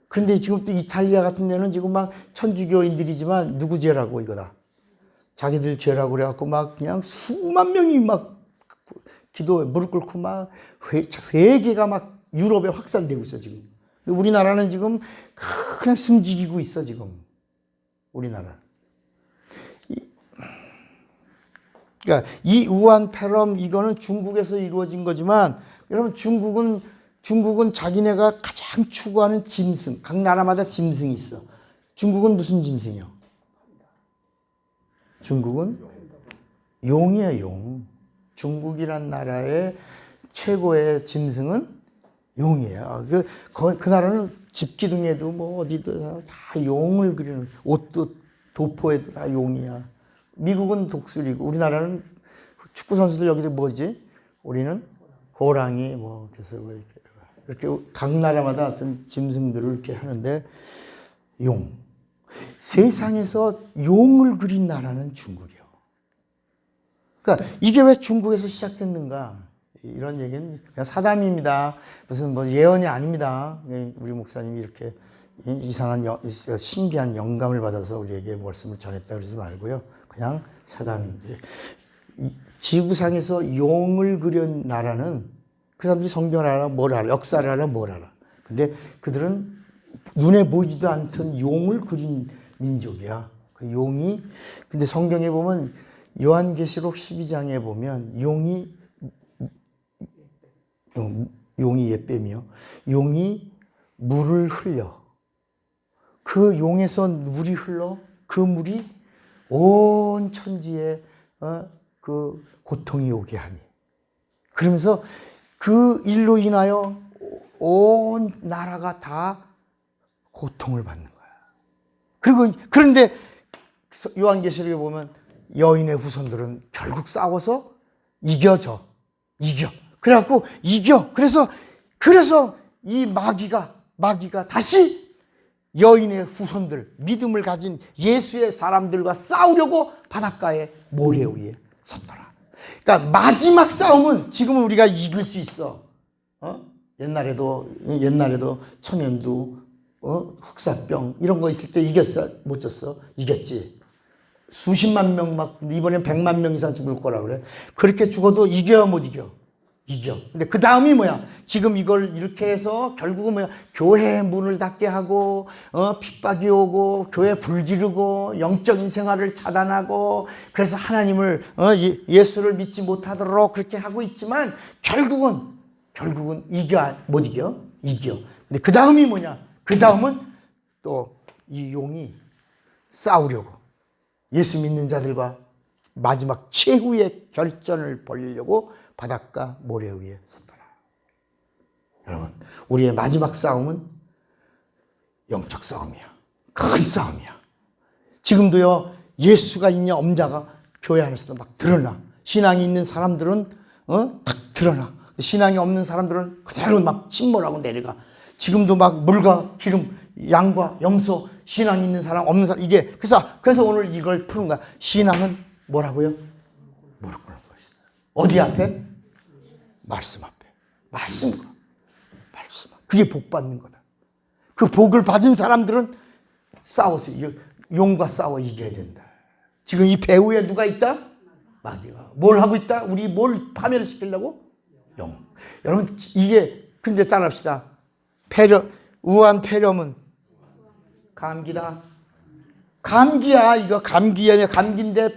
그런데 지금 또 이탈리아 같은 데는 지금 막 천주교인들이지만 누구 죄라고 이거다. 자기들 죄라고 그래갖고 막 그냥 수만 명이 막 기도에 무릎 꿇고 막 회개가 막 유럽에 확산되고 있어 지금. 우리나라는 지금 그냥 숨지기고 있어 지금. 우리나라. 그러니까 이 우한 폐렴 이거는 중국에서 이루어진 거지만 여러분 중국은 자기네가 가장 추구하는 짐승, 각 나라마다 짐승이 있어. 중국은 무슨 짐승이요? 중국은 용이에요, 용. 중국이란 나라의 최고의 짐승은 용이에요. 그 나라는 집기둥에도 뭐 어디도 다 용을 그리는, 옷도 도포에도 다 용이야. 미국은 독수리고 우리나라는 축구 선수들 여기서 뭐지? 우리는 호랑이 뭐 그래서 이렇게 각 나라마다 어떤 짐승들을 이렇게 하는데 용. 세상에서 용을 그린 나라는 중국이요. 그러니까 이게 왜 중국에서 시작됐는가? 이런 얘기는 그냥 사담입니다. 무슨 뭐 예언이 아닙니다. 우리 목사님이 이렇게 이상한 신기한 영감을 받아서 우리에게 말씀을 전했다 그러지 말고요. 그냥 사담인데 지구상에서 용을 그린 나라는 그 사람들이 성경을 알아, 뭘 알아, 역사를 알아, 뭘 알아. 근데 그들은 눈에 보이지도 않던 용을 그린 민족이야. 그 용이 근데 성경에 보면 요한계시록 12장에 보면 용이 옛뱀이요. 용이 물을 흘려. 그 용에서 물이 흘러 그 물이 온 천지에 그 고통이 오게 하니. 그러면서 그 일로 인하여 온 나라가 다 고통을 받는 거야. 그런데 요한계시록에 보면 여인의 후손들은 결국 싸워서 이겨. 그래갖고 이겨. 그래서 이 마귀가 다시 여인의 후손들, 믿음을 가진 예수의 사람들과 싸우려고 바닷가의 모래 위에 섰더라. 그러니까 마지막 싸움은 지금은 우리가 이길 수 있어. 옛날에도 천연두, 흑사병 이런 거 있을 때 이겼어? 못 졌어? 이겼지. 수십만 명 막 이번엔 100만 명 이상 죽을 거라 그래. 그렇게 죽어도 이겨 못 이겨? 이겨. 근데 그 다음이 뭐야? 지금 이걸 이렇게 해서 결국은 뭐야? 교회의 문을 닫게 하고 핍박이 오고 교회 불 지르고 영적인 생활을 차단하고 그래서 하나님을 예수를 믿지 못하도록 그렇게 하고 있지만 결국은 이겨 못 이겨? 이겨. 근데 그 다음이 뭐냐? 그 다음은 또 이 용이 싸우려고 예수 믿는 자들과 마지막 최후의 결전을 벌이려고 바닷가 모래 위에 섰더라. 여러분, 우리의 마지막 싸움은 영적 싸움이야. 큰 싸움이야. 지금도요, 예수가 있냐 없냐가 교회 안에서도 막 드러나. 신앙이 있는 사람들은 탁 드러나. 신앙이 없는 사람들은 그대로 막 침몰하고 내려가. 지금도 막 물과 기름, 양과 염소, 신앙 있는 사람, 없는 사람, 이게, 그래서 오늘 이걸 푸는 거야. 신앙은 뭐라고요? 무릎 꿇는 것이다. 어디 앞에? 말씀 앞에. 말씀. 그게 복 받는 거다. 그 복을 받은 사람들은 싸워서, 용과 싸워 이겨야 된다. 지금 이 배후에 누가 있다? 마귀가. 뭘 하고 있다? 우리 뭘 파멸을 시키려고? 영. 여러분, 근데 따라합시다. 우한 폐렴은 감기다. 감기야. 이거 감기야. 감기인데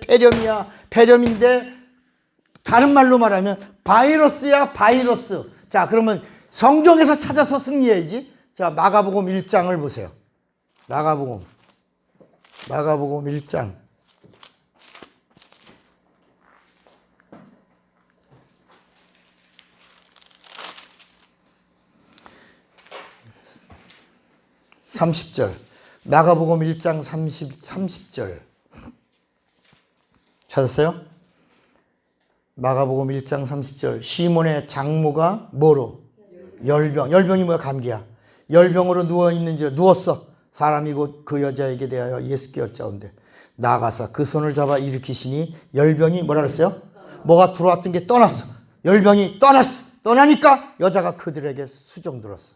폐렴인데 다른 말로 말하면 바이러스야. 바이러스. 자, 그러면 성경에서 찾아서 승리해야지. 자, 마가복음 1장을 보세요. 마가복음 1장. 30절. 마가복음 1장 30절. 찾았어요? 마가복음 1장 30절. 시몬의 장모가 뭐로? 열병. 열병이 뭐야? 감기야. 열병으로 누웠어. 사람이 곧 그 여자에게 대하여 예수께 여짜온대. 나가서 그 손을 잡아 일으키시니 열병이 뭐라 그랬어요? 뭐가 들어왔던 게 떠났어. 열병이 떠났어. 떠나니까 여자가 그들에게 수종들었어.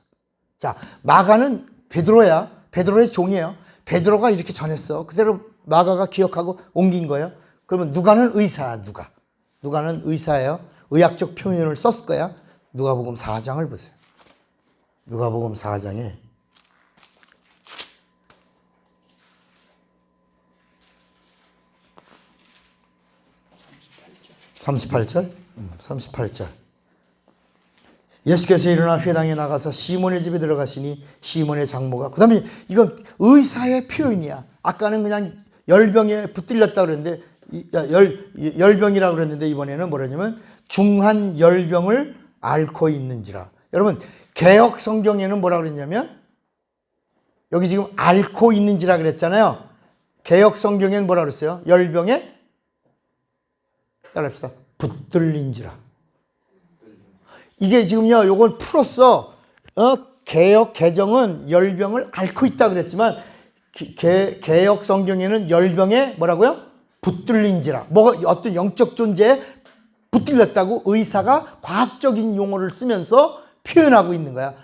자, 마가는 베드로야. 베드로의 종이에요. 베드로가 이렇게 전했어. 그대로 마가가 기억하고 옮긴 거예요. 그러면 누가는 의사야. 누가는 의사예요. 의학적 표현을 썼을 거야. 누가복음 4장을 보세요. 누가복음 4장에 38절? 38절. 예수께서 일어나 회당에 나가서 시몬의 집에 들어가시니 시몬의 장모가, 그 다음에 이건 의사의 표현이야. 아까는 그냥 열병에 붙들렸다 그랬는데, 열병이라고 그랬는데 이번에는 뭐라냐면 중한 열병을 앓고 있는지라. 여러분, 개역 성경에는 뭐라 그랬냐면 여기 지금 앓고 있는지라 그랬잖아요. 개역 성경에는 뭐라 그랬어요? 열병에 따라합시다. 붙들린지라. 이게 지금요, 요걸 풀었어. 개역 개정은 열병을 앓고 있다 그랬지만 개역 성경에는 열병에 뭐라고요? 붙들린지라. 뭐가 어떤 영적 존재에 붙들렸다고 의사가 과학적인 용어를 쓰면서 표현하고 있는 거야.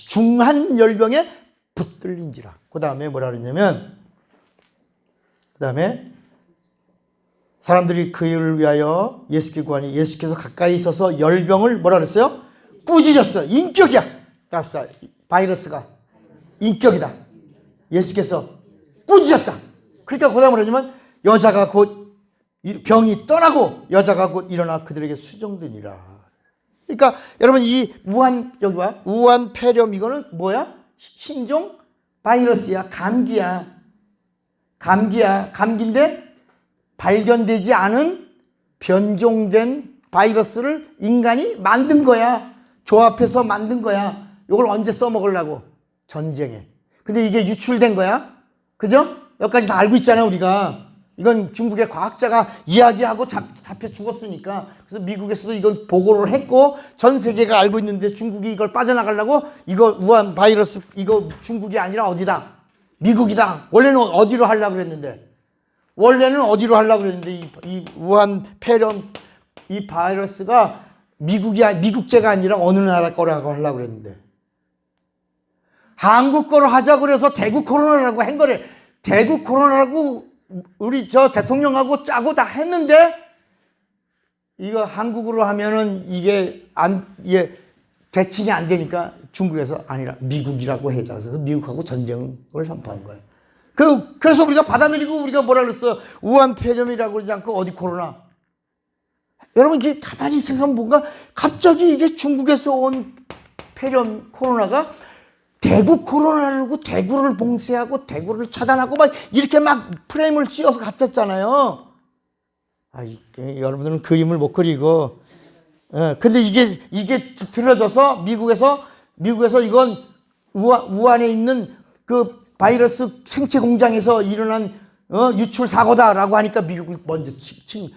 중한 열병에 붙들린지라. 그 다음에 뭐라 그랬냐면, 그 다음에 사람들이 그 일을 위하여 예수께 구하니 예수께서 가까이 있어서 열병을 뭐라 그랬어요? 꾸짖었어요. 인격이야. 따라합시다. 바이러스가 인격이다. 예수께서 꾸짖었다. 그러니까 그 다음에 뭐냐면 여자가 곧 병이 떠나고 여자가 곧 일어나 그들에게 수종되니라. 그러니까 여러분 이 여기 봐. 우한 폐렴 이거는 뭐야? 신종 바이러스야. 감기야. 감기인데 발견되지 않은 변종된 바이러스를 인간이 만든 거야. 조합해서 만든 거야. 이걸 언제 써먹으려고? 전쟁에. 근데 이게 유출된 거야. 그죠? 여기까지 다 알고 있잖아요, 우리가. 이건 중국의 과학자가 이야기하고 잡혀 죽었으니까. 그래서 미국에서도 이걸 보고를 했고 전 세계가 알고 있는데 중국이 이걸 빠져나가려고 이거 우한 바이러스 이거 중국이 아니라 어디다? 미국이다. 원래는 어디로 하려고 그랬는데 이 우한 폐렴 이 바이러스가 미국제가 아니라 어느 나라 거라고 하려고 그랬는데 한국 거로 하자 그래서 대구 코로나라고 한 거래. 대구 코로나라고 우리 저 대통령하고 짜고 다 했는데 이거 한국으로 하면은 이게 대칭이 안 되니까 중국에서 아니라 미국이라고 해자. 그래서 미국하고 전쟁을 선포한 거예요. 그래서 우리가 받아들이고 우리가 뭐라 그랬어요? 우한 폐렴이라고 그러지 않고 어디 코로나. 여러분 이게 가만히 생각하면 뭔가 갑자기 이게 중국에서 온 폐렴 코로나가 대구 코로나라고 대구를 봉쇄하고 대구를 차단하고 막 이렇게 막 프레임을 씌워서 갖췄잖아요. 여러분들은 그림을 못 그리고. 근데 이게 들어져서 미국에서 이건 우한에 있는 그 바이러스 생체 공장에서 일어난 유출 사고다라고 하니까 미국이 먼저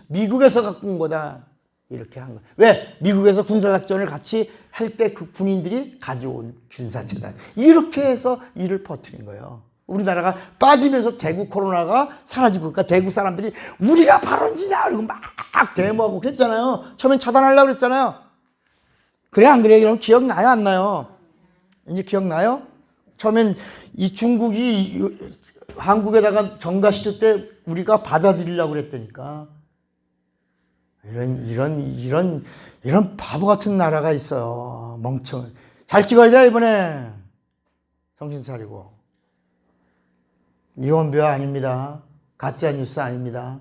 미국에서 갖고 온 거다. 이렇게 한 거야. 왜? 미국에서 군사작전을 같이 할 때 그 군인들이 가져온 군사체다. 이렇게 해서 일을 퍼뜨린 거예요. 우리나라가 빠지면서 대구 코로나가 사라지고, 그러니까 대구 사람들이 우리가 발원지냐! 그리고 막 데모하고 그랬잖아요. 처음엔 차단하려고 그랬잖아요. 그래, 안 그래요? 그럼 기억나요? 안 나요? 이제 기억나요? 처음엔 이 중국이 한국에다가 정가시킬 때 우리가 받아들이려고 그랬다니까. 이런 바보 같은 나라가 있어요. 멍청. 잘 찍어야 돼, 이번에. 정신 차리고. 이원뷰 아닙니다. 가짜 뉴스 아닙니다.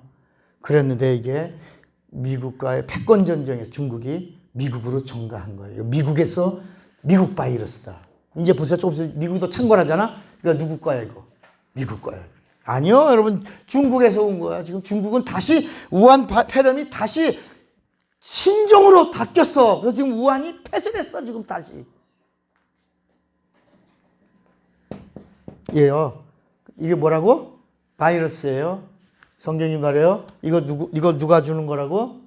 그랬는데 이게 미국과의 패권 전쟁에서 중국이 미국으로 전가한 거예요. 미국에서 미국 바이러스다. 이제 보세요. 조금 있으면 미국도 창궐하잖아. 그러니까 누구 거야, 이거? 미국 거야. 아니요, 여러분. 중국에서 온 거야. 지금 중국은 다시 우한 폐렴이 다시 신종으로 바뀌었어. 그래서 지금 우한이 폐쇄됐어. 지금 다시. 예요. 이게 뭐라고? 바이러스예요. 성경이 말해요. 이거 누가 주는 거라고?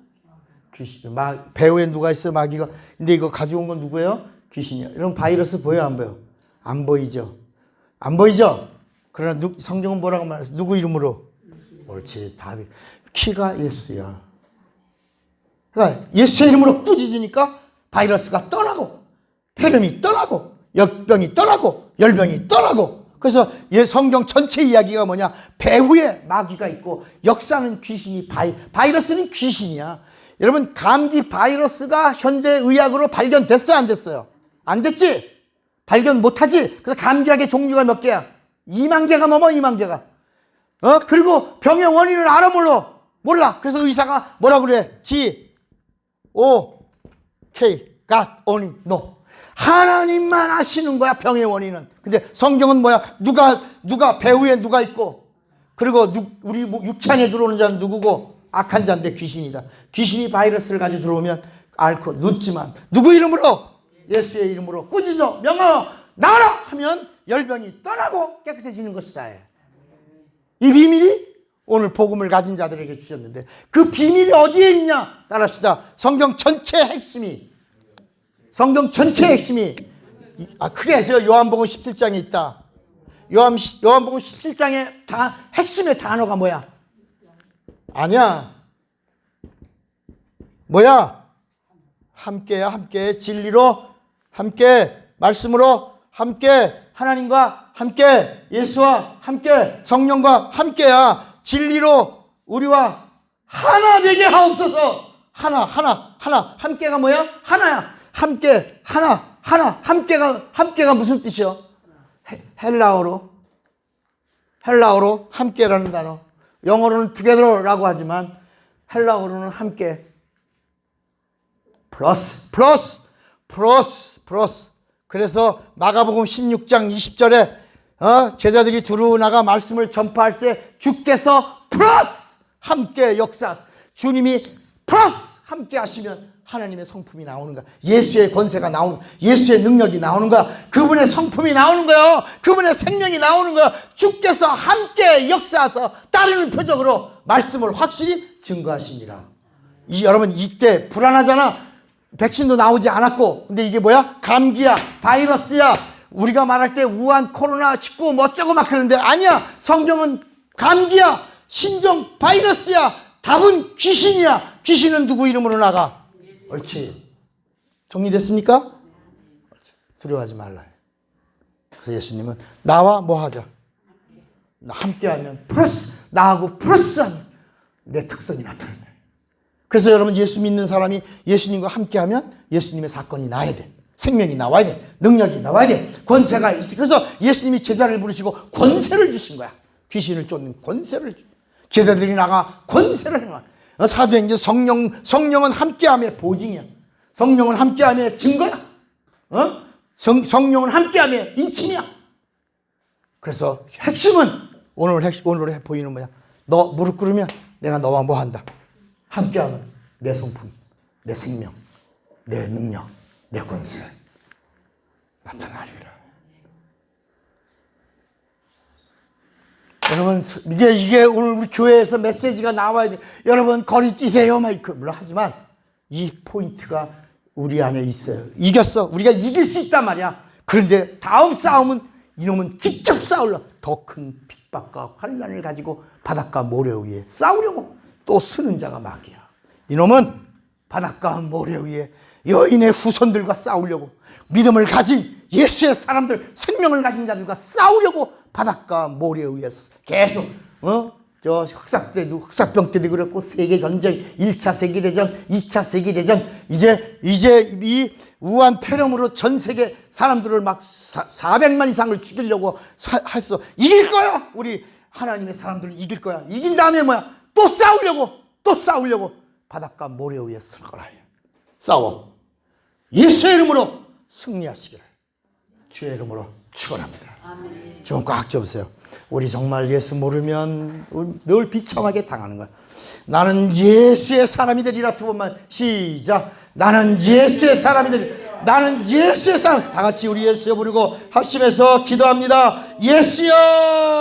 귀신. 배후에 누가 있어? 마귀가. 근데 이거 가져온 건 누구예요? 귀신이야. 이런 바이러스 보여? 안 보여? 안 보이죠? 안 보이죠? 그러나 성경은 뭐라고 말했어? 누구 이름으로? 옳지. 답이. 키가 예수야. 그러니까 예수의 이름으로 꾸짖으니까 바이러스가 떠나고, 폐렴이 떠나고, 역병이 떠나고, 열병이 떠나고. 그래서 성경 전체 이야기가 뭐냐? 배후에 마귀가 있고 역사는 귀신이 바이러스는 귀신이야. 여러분 감기 바이러스가 현대 의학으로 발견됐어요? 안 됐어요? 안 됐지? 발견 못하지? 그래서 감기약의 종류가 몇 개야? 2만 개가 넘어. 2만 개가. 그리고 병의 원인을 알아 몰라. 그래서 의사가 뭐라고 그래? G-O-K God only know. 하나님만 아시는 거야, 병의 원인은. 근데 성경은 뭐야? 누가 배후에 누가 있고, 그리고 우리 육체 안에 들어오는 자는 누구고? 악한 자인데 귀신이다. 귀신이 바이러스를 가지고 들어오면 앓고 눕지만 누구 이름으로? 예수의 이름으로 꾸짖어 명하여 나가라 하면 열병이 떠나고 깨끗해지는 것이다. 이 비밀이 오늘 복음을 가진 자들에게 주셨는데 그 비밀이 어디에 있냐? 따라합시다. 성경 전체의 핵심이 그래서 요한복음 17장에 있다. 요한복음 17장에 핵심의 단어가 뭐야? 아니야. 뭐야? 함께야, 함께. 진리로, 함께. 말씀으로, 함께. 하나님과 함께. 예수와 함께. 성령과 함께야. 진리로 우리와 하나 되게 하옵소서. 하나. 함께가 뭐야? 하나야. 함께, 하나. 함께가 무슨 뜻이요? 헬라어로 함께라는 단어. 영어로는 together라고 하지만 헬라어로는 함께. 플러스. 그래서 마가복음 16장 20절에 제자들이 두루 나가 말씀을 전파할 때 주께서 플러스 함께 역사하사. 주님이 플러스 함께 하시면 하나님의 성품이 나오는 거야. 예수의 권세가 나오는 거야. 예수의 능력이 나오는 거야. 그분의 성품이 나오는 거야. 그분의 생명이 나오는 거야. 주께서 함께 역사하사 따르는 표적으로 말씀을 확실히 증거하시니라. 여러분 이때 불안하잖아. 백신도 나오지 않았고. 근데 이게 뭐야? 감기야, 바이러스야. 우리가 말할 때 우한, 코로나, 19 뭐 어쩌고 막 그러는데 아니야. 성경은 감기야, 신종 바이러스야. 답은 귀신이야. 귀신은 누구 이름으로 나가? 옳지. 정리됐습니까? 두려워하지 말라. 그래서 예수님은 나와 뭐 하자? 나 함께하면 플러스, 나하고 플러스하면 내 특성이 나타난다. 그래서 여러분 예수 믿는 사람이 예수님과 함께하면 예수님의 사건이 나야 돼. 생명이 나와야 돼. 능력이 나와야 돼. 권세가 있어. 그래서 예수님이 제자를 부르시고 권세를 주신 거야. 귀신을 쫓는 권세를. 제자들이 나가 권세를 행한 거야. 사도행전 성령은 함께함의 보증이야. 성령은 함께함의 증거야. 성령은 함께함의 인침이야. 그래서 핵심은 오늘 보이는 뭐야? 너 무릎 꿇으면 내가 너와 뭐 한다? 함께하면 내 성품, 내 생명, 내 능력, 내 권세 나타나리라. 여러분 이게 오늘 우리 교회에서 메시지가 나와야 돼. 여러분 거리 뛰세요 물론 하지만 이 포인트가 우리 안에 있어요. 이겼어. 우리가 이길 수 있단 말이야. 그런데 다음 싸움은 이놈은 직접 싸울라. 더 큰 핍박과 환난을 가지고 바닷가 모래 위에 싸우려고 또 쓰는 자가 마귀야. 이놈은 바닷가 모래 위에 여인의 후손들과 싸우려고, 믿음을 가진 예수의 사람들, 생명을 가진 자들과 싸우려고 바닷가 모래 위에서 계속 저 흑사병 때도 그렇고 세계전쟁, 1차 세계대전, 2차 세계대전, 이제 이 우한 폐렴으로 전 세계 사람들을 막 400만 이상을 죽이려고 했어. 이길 거야. 우리 하나님의 사람들을 이길 거야. 이긴 다음에 뭐야? 또 싸우려고 바닷가 모래 위에 설 거라. 싸워. 예수의 이름으로 승리하시기를 주의 이름으로 축원합니다. 좀 꽉 잡으세요. 우리 정말 예수 모르면 늘 비참하게 당하는 거야. 나는 예수의 사람이 되리라. 두 번만 시작. 나는 예수의 사람이 되리라. 나는 예수의 사람. 다 같이 우리 예수여 부르고 합심해서 기도합니다. 예수여.